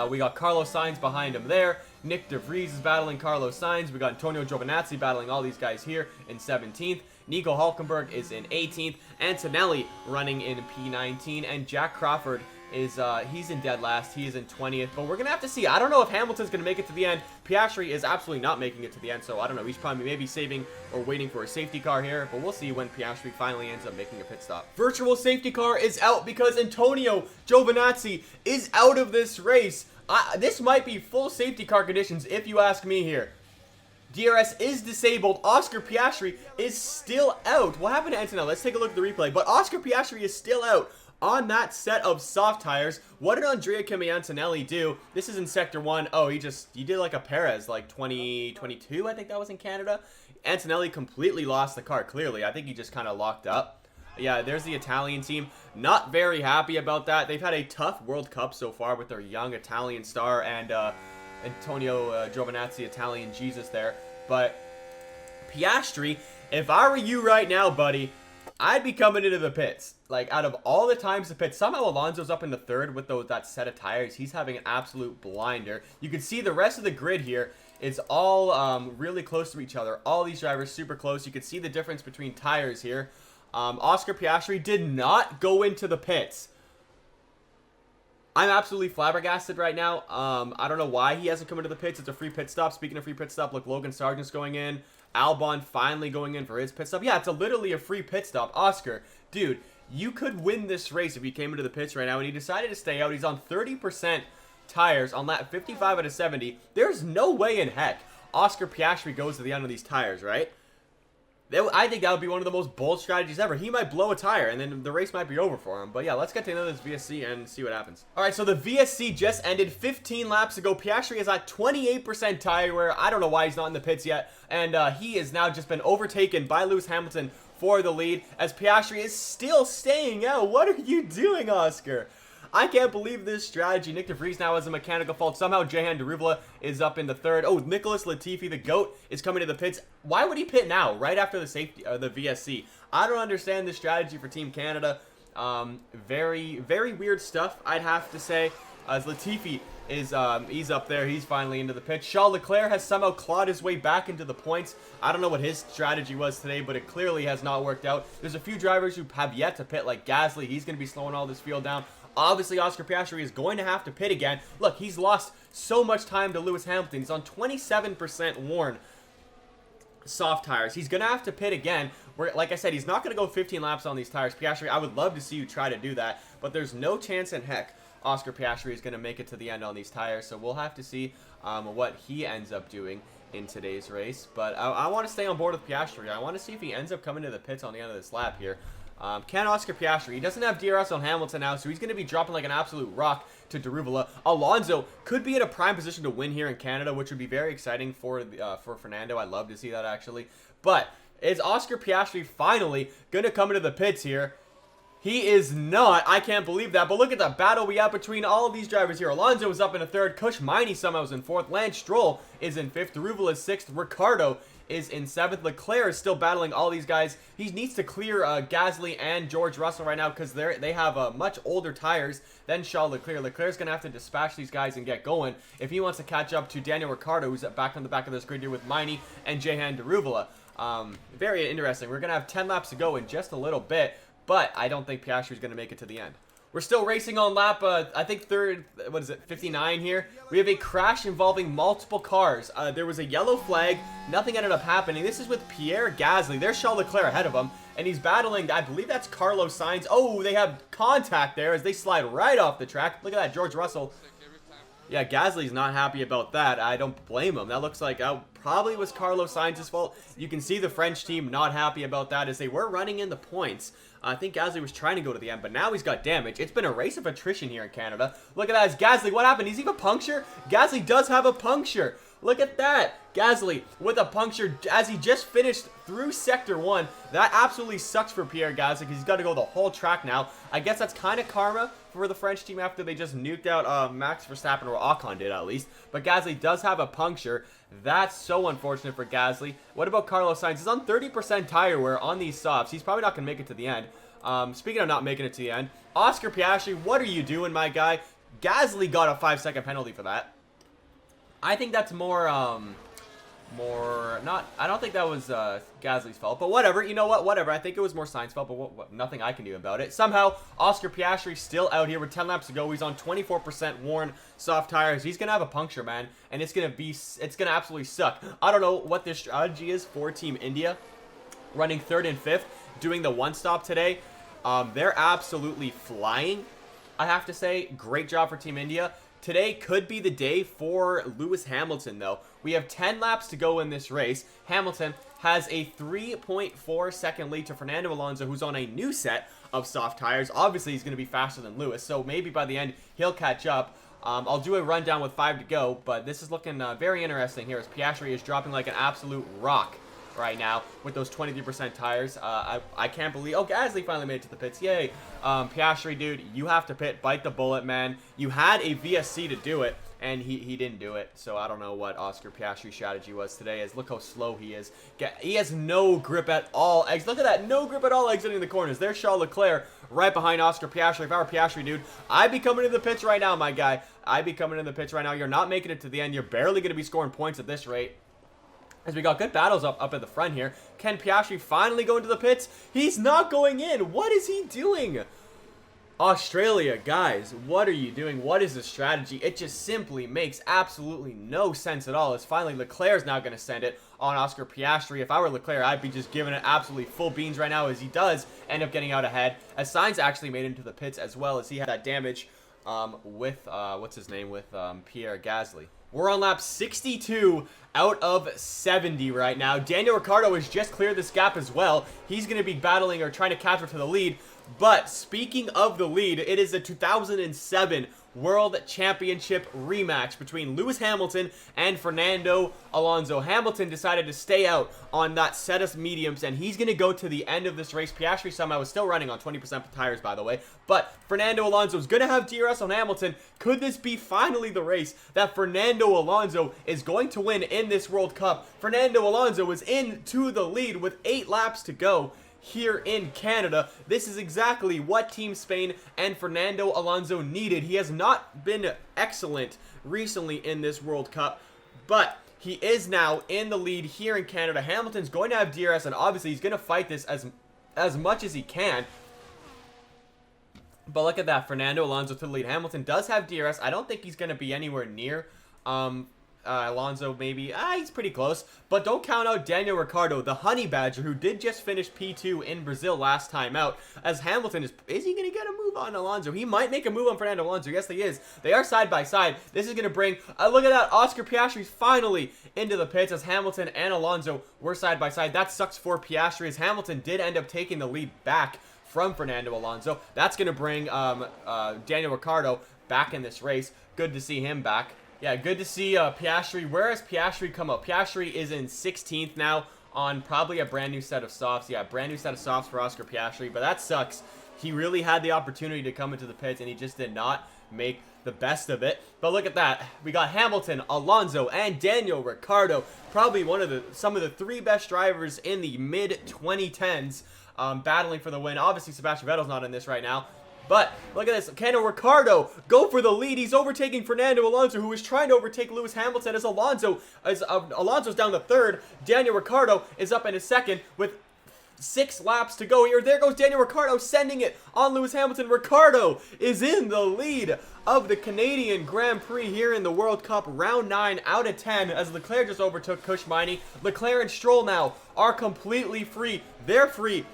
We got Carlos Sainz behind him there. Nick De Vries is battling Carlos Sainz. We got Antonio Giovinazzi battling all these guys here in 17th. Nico Hulkenberg is in 18th. Antonelli running in P19. And Jack Crawford is he's in dead last. He is in 20th, but we're gonna have to see. I don't know if Hamilton's gonna make it to the end. Piastri is absolutely not making it to the end, so I don't know. He's probably maybe saving or waiting for a safety car here, but we'll see when Piastri finally ends up making a pit stop. Virtual safety car is out because Antonio Giovinazzi is out of this race. This might be full safety car conditions if you ask me here. DRS is disabled. Oscar Piastri is still out. What happened to Antonelli? Let's take a look at the replay, but Oscar Piastri is still out on that set of soft tires. What did Andrea Kimi Antonelli do? This is in Sector 1. Oh, he did like a Perez, like 2022, I think that was in Canada. Antonelli completely lost the car, clearly. I think he just kind of locked up. Yeah, there's the Italian team. Not very happy about that. They've had a tough World Cup so far with their young Italian star and Antonio Giovinazzi, Italian Jesus there. But Piastri, if I were you right now, buddy, I'd be coming into the pits. Like, out of all the times to pit, somehow Alonso's up in the third with that set of tires. He's having an absolute blinder. You can see the rest of the grid here is all really close to each other. All these drivers super close. You can see the difference between tires here. Oscar Piastri did not go into the pits. I'm absolutely flabbergasted right now. I don't know why he hasn't come into the pits. It's a free pit stop. Speaking of free pit stop, look, Logan Sargent's going in. Albon finally going in for his pit stop. Yeah, it's literally a free pit stop. Oscar, dude, you could win this race if you came into the pits right now, and he decided to stay out. He's on 30% tires on lap 55 out of 70. There's no way in heck Oscar Piastri goes to the end of these tires, right? I think that would be one of the most bold strategies ever. He might blow a tire, and then the race might be over for him. But yeah, let's get to another VSC and see what happens. All right, so the VSC just ended 15 laps ago. Piastri is at 28% tire wear. I don't know why he's not in the pits yet. And he has now just been overtaken by Lewis Hamilton for the lead, as Piastri is still staying out. What are you doing, Oscar? I can't believe this strategy. Nick De Vries now has a mechanical fault. Somehow Jehan Daruvala is up in the third. Oh, Nicholas Latifi, the GOAT, is coming to the pits. Why would he pit now, right after the safety, the VSC? I don't understand this strategy for Team Canada. Very, very weird stuff, I'd have to say. As Latifi is, he's up there. He's finally into the pit. Charles Leclerc has somehow clawed his way back into the points. I don't know what his strategy was today, but it clearly has not worked out. There's a few drivers who have yet to pit, like Gasly. He's going to be slowing all this field down. Obviously, Oscar Piastri is going to have to pit again. Look, he's lost so much time to Lewis Hamilton. He's on 27% worn soft tires. He's going to have to pit again. Where, like I said, he's not going to go 15 laps on these tires. Piastri, I would love to see you try to do that, but there's no chance in heck Oscar Piastri is going to make it to the end on these tires, so we'll have to see what he ends up doing in today's race. But I want to stay on board with Piastri. I want to see if he ends up coming to the pits on the end of this lap here. Can Oscar Piastri? He doesn't have DRS on Hamilton now, so he's going to be dropping like an absolute rock to Daruvala. Alonso could be in a prime position to win here in Canada, which would be very exciting for Fernando. I'd love to see that, actually. But is Oscar Piastri finally going to come into the pits here? He is not. I can't believe that. But look at the battle we have between all of these drivers here. Alonso is up in a third. Cush Maini somehow is in fourth. Lance Stroll is in fifth. Daruvala is sixth. Ricciardo is in 7th. Leclerc is still battling all these guys. He needs to clear Gasly and George Russell right now because they have much older tires than Charles Leclerc. Leclerc's going to have to dispatch these guys and get going if he wants to catch up to Daniel Ricciardo, who's back on the back of this grid here with Maini and Johan Daruvala. Very interesting. We're going to have 10 laps to go in just a little bit, but I don't think Piastri's going to make it to the end. We're still racing on lap, I think 59 here. We have a crash involving multiple cars. There was a yellow flag. Nothing ended up happening. This is with Pierre Gasly. There's Charles Leclerc ahead of him, and he's battling, I believe that's Carlos Sainz. Oh, they have contact there as they slide right off the track. Look at that, George Russell. Yeah, Gasly's not happy about that. I don't blame him. That looks like probably was Carlos Sainz's fault. You can see the French team not happy about that as they were running in the points. I think Gasly was trying to go to the end, but now he's got damage. It's been a race of attrition here in Canada. Look at that. It's Gasly. What happened? Does he have a puncture? Gasly does have a puncture. Look at that. Gasly with a puncture as he just finished through Sector 1. That absolutely sucks for Pierre Gasly because he's got to go the whole track now. I guess that's kind of karma for the French team after they just nuked out Max Verstappen, or Ocon did at least. But Gasly does have a puncture. That's so unfortunate for Gasly. What about Carlos Sainz? He's on 30% tire wear on these softs. He's probably not going to make it to the end. Speaking of not making it to the end, Oscar Piastri, what are you doing, my guy? Gasly got a 5-second penalty for that. I think that's I don't think that was Gasly's fault, but whatever. You know what? Whatever. I think it was more Sainz's fault, but nothing I can do about it. Somehow, Oscar Piastri still out here with 10 laps to go. He's on 24% worn soft tires. He's gonna have a puncture, man, and it's gonna absolutely suck. I don't know what their strategy is for Team India, running 3rd and 5th, doing the one stop today. They're absolutely flying, I have to say. Great job for Team India. Today could be the day for Lewis Hamilton, though. We have 10 laps to go in this race. Hamilton has a 3.4 second lead to Fernando Alonso, who's on a new set of soft tires. Obviously, he's going to be faster than Lewis, so maybe by the end, he'll catch up. I'll do a rundown with 5 to go, but this is looking very interesting here as Piastri is dropping like an absolute rock right now with those 23% tires. I can't believe... Oh, Gasly finally made it to the pits. Yay. Piastri, dude, you have to pit. Bite the bullet, man. You had a VSC to do it, and he didn't do it. So I don't know what Oscar Piastri's strategy was today, as look how slow he is. He has no grip at all. Look at that. No grip at all exiting the corners. There's Charles Leclerc right behind Oscar Piastri. If I were Piastri, dude, I'd be coming to the pits right now, my guy. I'd be coming in the pits right now. You're not making it to the end. You're barely going to be scoring points at this rate. As we got good battles up at the front here. Can Piastri finally go into the pits? He's not going in. What is he doing? Australia, guys, what are you doing? What is the strategy? It just simply makes absolutely no sense at all. As finally Leclerc's now going to send it on Oscar Piastri. If I were Leclerc, I'd be just giving it absolutely full beans right now, as he does end up getting out ahead. As Sainz actually made it into the pits as well, as he had that damage with Pierre Gasly. We're on lap 62 out of 70 right now. Daniel Ricciardo has just cleared this gap as well. He's going to be battling or trying to catch up to the lead. But speaking of the lead, it is the 2007 World Championship rematch between Lewis Hamilton and Fernando Alonso. Hamilton decided to stay out on that set of mediums, and he's going to go to the end of this race. Piastri somehow is still running on 20% tires, by the way. But Fernando Alonso is going to have DRS on Hamilton. Could this be finally the race that Fernando Alonso is going to win in this World Cup? Fernando Alonso is into the lead with 8 laps to go here in Canada. This is exactly what Team Spain and Fernando Alonso needed. He has not been excellent recently in this World Cup, but he is now in the lead here in Canada. Hamilton's going to have DRS, and obviously he's going to fight this as much as he can. But look at that, Fernando Alonso to the lead. Hamilton does have DRS. I don't think he's going to be anywhere near Alonso, maybe. He's pretty close. But don't count out Daniel Ricciardo, the honey badger, who did just finish P2 in Brazil last time out. As Hamilton is he going to get a move on Alonso? He might make a move on Fernando Alonso. Yes, he is. They are side by side. This is going to bring, look at that, Oscar Piastri finally into the pits, as Hamilton and Alonso were side by side. That sucks for Piastri, as Hamilton did end up taking the lead back from Fernando Alonso. That's going to bring Daniel Ricciardo back in this race. Good to see him back. Yeah, good to see Piastri. Where has Piastri come up? Piastri is in 16th now on probably a brand new set of softs. Yeah, brand new set of softs for Oscar Piastri, but that sucks. He really had the opportunity to come into the pits, and he just did not make the best of it. But look at that. We got Hamilton, Alonso, and Daniel Ricciardo. Probably some of the 3 best drivers in the mid-2010s battling for the win. Obviously, Sebastian Vettel's not in this right now. But look at this. Daniel Ricciardo go for the lead. He's overtaking Fernando Alonso, who is trying to overtake Lewis Hamilton as Alonso's down to 3rd. Daniel Ricciardo is up in a 2nd with 6 laps to go here. There goes Daniel Ricciardo sending it on Lewis Hamilton. Ricciardo is in the lead of the Canadian Grand Prix here in the World Cup. Round 9 out of 10 as Leclerc just overtook Maini. Leclerc and Stroll now are completely free. They're free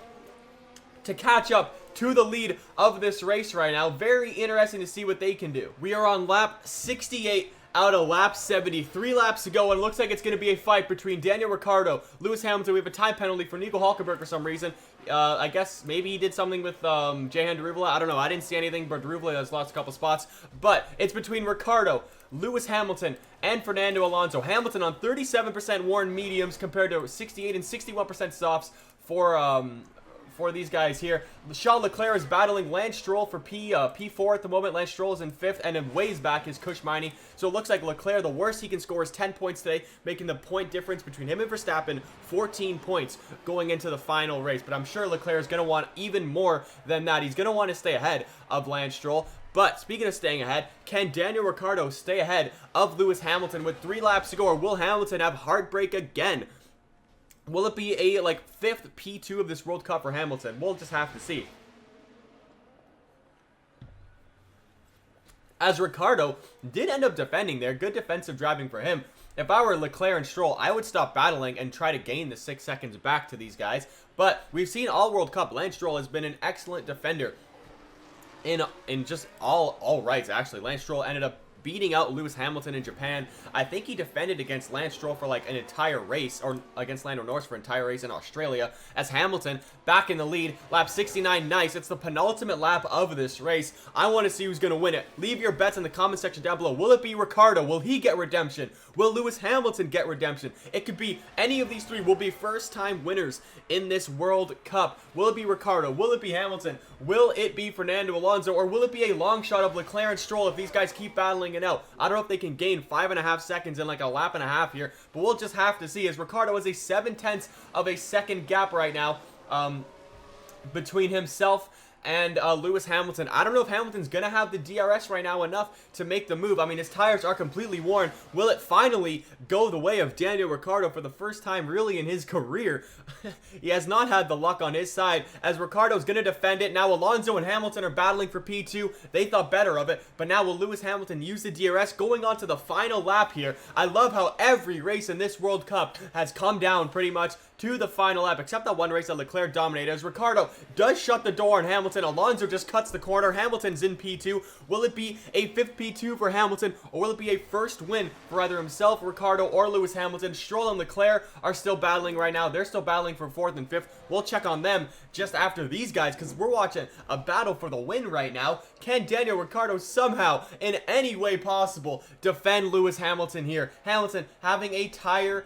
to catch up to the lead of this race right now. Very interesting to see what they can do. We are on lap 68 out of lap 70. 3 laps to go, and it looks like it's going to be a fight between Daniel Ricciardo, Lewis Hamilton. We have a time penalty for Nico Hulkenberg for some reason. I guess maybe he did something with Daruvala. I don't know. I didn't see anything, but Daruvala has lost a couple spots. But it's between Ricciardo, Lewis Hamilton, and Fernando Alonso. Hamilton on 37% worn mediums compared to 68 and 61% softs for these guys here. Charles Leclerc is battling Lance Stroll for P4 at the moment. Lance Stroll is in 5th, and then ways back is Maini. So it looks like Leclerc, the worst he can score is 10 points today, making the point difference between him and Verstappen 14 points going into the final race. But I'm sure Leclerc is going to want even more than that. He's going to want to stay ahead of Lance Stroll. But speaking of staying ahead, can Daniel Ricciardo stay ahead of Lewis Hamilton with 3 laps to go, or will Hamilton have heartbreak again? Will it be a, 5th P2 of this World Cup for Hamilton? We'll just have to see. As Ricciardo did end up defending there. Good defensive driving for him. If I were Leclerc and Stroll, I would stop battling and try to gain the 6 seconds back to these guys. But we've seen all World Cup, Lance Stroll has been an excellent defender in just all rights, actually. Lance Stroll ended up beating out Lewis Hamilton in Japan. I think he defended against Lance Stroll for an entire race, or against Lando Norris for an entire race in Australia, as Hamilton back in the lead. Lap 69, nice. It's the penultimate lap of this race. I want to see who's going to win it. Leave your bets in the comment section down below. Will it be Ricciardo? Will he get redemption? Will Lewis Hamilton get redemption? It could be any of these 3 will be first-time winners in this World Cup. Will it be Ricciardo? Will it be Hamilton? Will it be Fernando Alonso? Or will it be a long shot of Leclerc and Stroll if these guys keep battling it out? I don't know if they can gain 5.5 seconds in a lap and a half here, but we'll just have to see, as Ricciardo has a 7/10 of a second gap right now between himself and Lewis Hamilton. I don't know if Hamilton's going to have the DRS right now enough to make the move. I mean, his tires are completely worn. Will it finally go the way of Daniel Ricciardo for the first time really in his career? He has not had the luck on his side, as Ricciardo's going to defend it. Now Alonso and Hamilton are battling for P2. They thought better of it, but now will Lewis Hamilton use the DRS going on to the final lap here? I love how every race in this World Cup has come down pretty much to the final lap, except that one race that Leclerc dominated, as Ricciardo does shut the door on Hamilton. Alonso just cuts the corner. Hamilton's in P2. Will it be a 5th P2 for Hamilton, or will it be a first win for either himself, Ricciardo, or Lewis Hamilton? Stroll and Leclerc are still battling right now. They're still battling for 4th and 5th. We'll check on them just after these guys, because we're watching a battle for the win right now. Can Daniel Ricciardo somehow, in any way possible, defend Lewis Hamilton here? Hamilton having a tire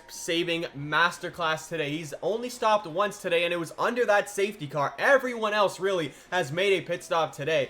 saving masterclass today. He's only stopped once today, and it was under that safety car. Everyone else really has made a pit stop today.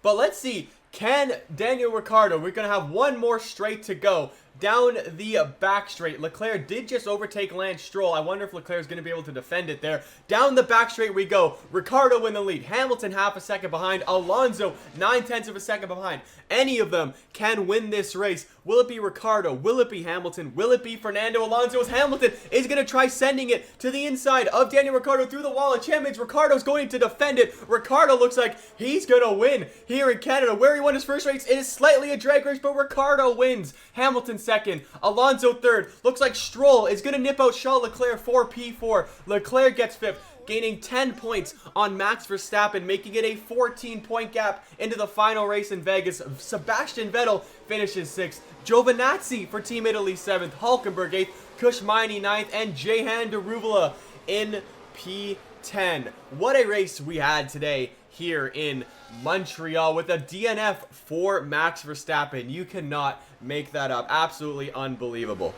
But let's see, can Daniel Ricciardo, we're going to have one more straight to go. Down the back straight, Leclerc did just overtake Lance Stroll. I wonder if Leclerc is going to be able to defend it there. Down the back straight we go. Ricciardo in the lead. Hamilton half a second behind. Alonso 9/10 of a second behind. Any of them can win this race. Will it be Ricciardo? Will it be Hamilton? Will it be Fernando Alonso? As Hamilton is going to try sending it to the inside of Daniel Ricciardo through the wall of champions. Ricciardo's going to defend it. Ricciardo looks like he's going to win here in Canada, where he won his first race. It is slightly a drag race, but Ricciardo wins. Hamilton second. Alonso third. Looks like Stroll is going to nip out Charles Leclerc for P4. Leclerc gets 5th, gaining 10 points on Max Verstappen, making it a 14-point gap into the final race in Vegas. Sebastian Vettel finishes 6th. Giovinazzi for Team Italy 7th. Hulkenberg 8th. Maini 9th. And Daruvala in P10. What a race we had today here in Montreal with a DNF for Max Verstappen. You cannot make that up. Absolutely unbelievable.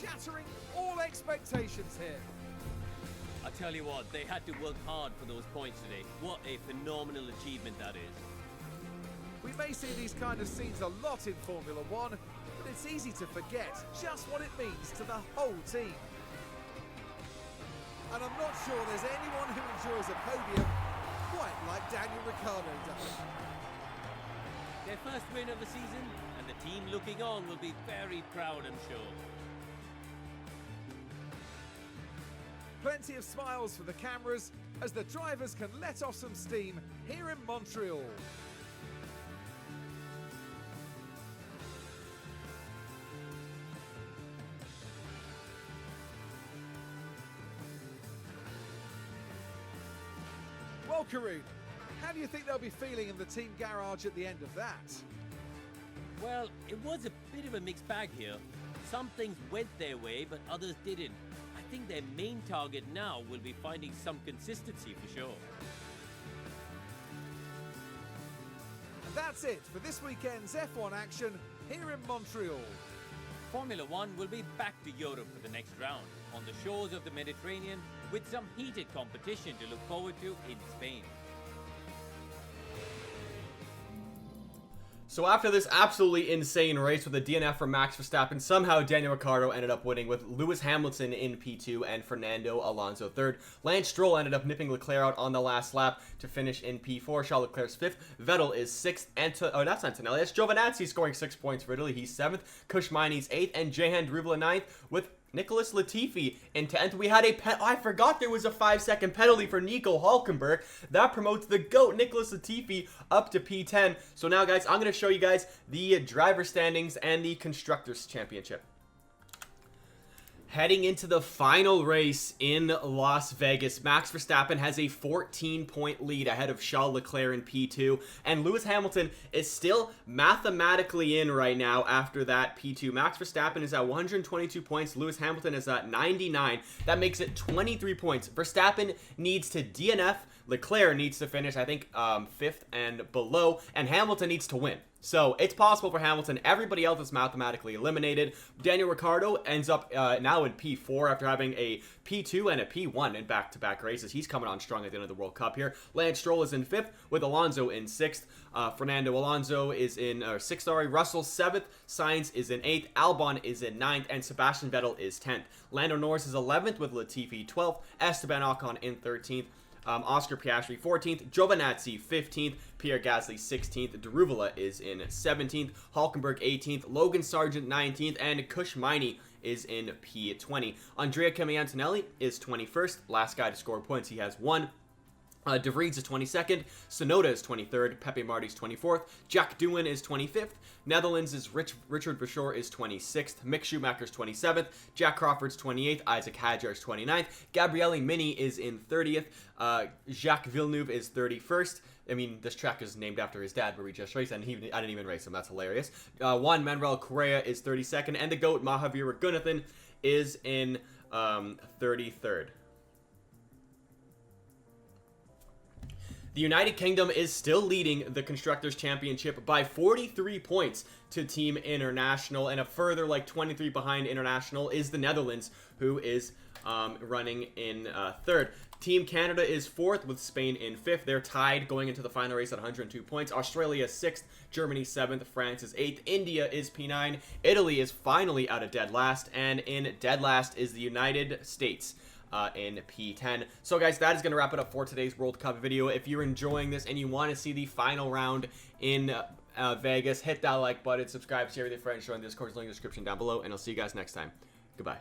shattering all expectations here. I tell you what, they had to work hard for those points today. What a phenomenal achievement that is. We may see these kind of scenes a lot in Formula One, but it's easy to forget just what it means to the whole team. And I'm not sure there's anyone who enjoys a podium quite like Daniel Ricciardo does. Their first win of the season, and the team looking on will be very proud, I'm sure. Plenty of smiles for the cameras as the drivers can let off some steam here in Montreal. Well, Karun, how do you think they'll be feeling in the team garage at the end of that? Well, it was a bit of a mixed bag here. Some things went their way, but others didn't. I think their main target now will be finding some consistency for sure. And that's it for this weekend's F1 action here in Montreal. Formula One will be back to Europe for the next round, on the shores of the Mediterranean, with some heated competition to look forward to in Spain. So after this absolutely insane race with a DNF from Max Verstappen, somehow Daniel Ricciardo ended up winning with Lewis Hamilton in P2 and Fernando Alonso third. Lance Stroll ended up nipping Leclerc out on the last lap to finish in P4. Charles Leclerc's 5th. Vettel is 6th. Oh, that's Antonelli. That's Giovinazzi scoring 6 points for Italy. He's 7th. Maini's 8th. And Daruvala 9th with Nicholas Latifi in 10th. We had I forgot there was a 5-second penalty for Nico Hulkenberg. That promotes the GOAT, Nicholas Latifi, up to P10. So now, guys, I'm going to show you guys the driver standings and the Constructors' Championship. Heading into the final race in Las Vegas, Max Verstappen has a 14-point lead ahead of Charles Leclerc in P2, and Lewis Hamilton is still mathematically in right now after that P2. Max Verstappen is at 122 points, Lewis Hamilton is at 99. That makes it 23 points. Verstappen needs to DNF, Leclerc needs to finish, I think, 5th and below, and Hamilton needs to win. So it's possible for Hamilton. Everybody else is mathematically eliminated. Daniel Ricciardo ends up now in P4 after having a P2 and a P1 in back-to-back races. He's coming on strong at the end of the World Cup here. Lance Stroll is in 5th with Alonso in 6th. Fernando Alonso is in 6th, sorry. Russell 7th. Sainz is in 8th. Albon is in 9th. And Sebastian Vettel is 10th. Lando Norris is 11th with Latifi 12th. Esteban Ocon in 13th. Oscar Piastri 14th, Giovinazzi 15th, Pierre Gasly 16th, Daruvala is in 17th, Hulkenberg 18th, Logan Sargeant 19th, and Maini is in P20. Andrea Antonelli is 21st, last guy to score points, he has 1. De Vries is 22nd, Tsunoda is 23rd, Pepe Marti is 24th, Jack Doohan is 25th, Netherlands is Richard Verschoor is 26th, Mick Schumacher is 27th, Jack Crawford's 28th, Isaac Hadjar is 29th, Gabriele Mini is in 30th, Jacques Villeneuve is 31st. I mean, this track is named after his dad, where we just raced, and I didn't even race him. That's hilarious. Juan Manuel Correa is 32nd, and the GOAT, Mahavir Ragunathan, is in 33rd. The United Kingdom is still leading the Constructors' Championship by 43 points to Team International, and a further, 23 behind International is the Netherlands, who is running in 3rd. Team Canada is 4th with Spain in 5th. They're tied going into the final race at 102 points. Australia 6th, Germany 7th, France is 8th, India is P9, Italy is finally out of dead last, and in dead last is the United States in P10. So guys, that is going to wrap it up for today's World Cup video. If you're enjoying this and you want to see the final round in Vegas, hit that like button, subscribe, share with your friends, join the Discord, link in the description down below, and I'll see you guys next time. Goodbye.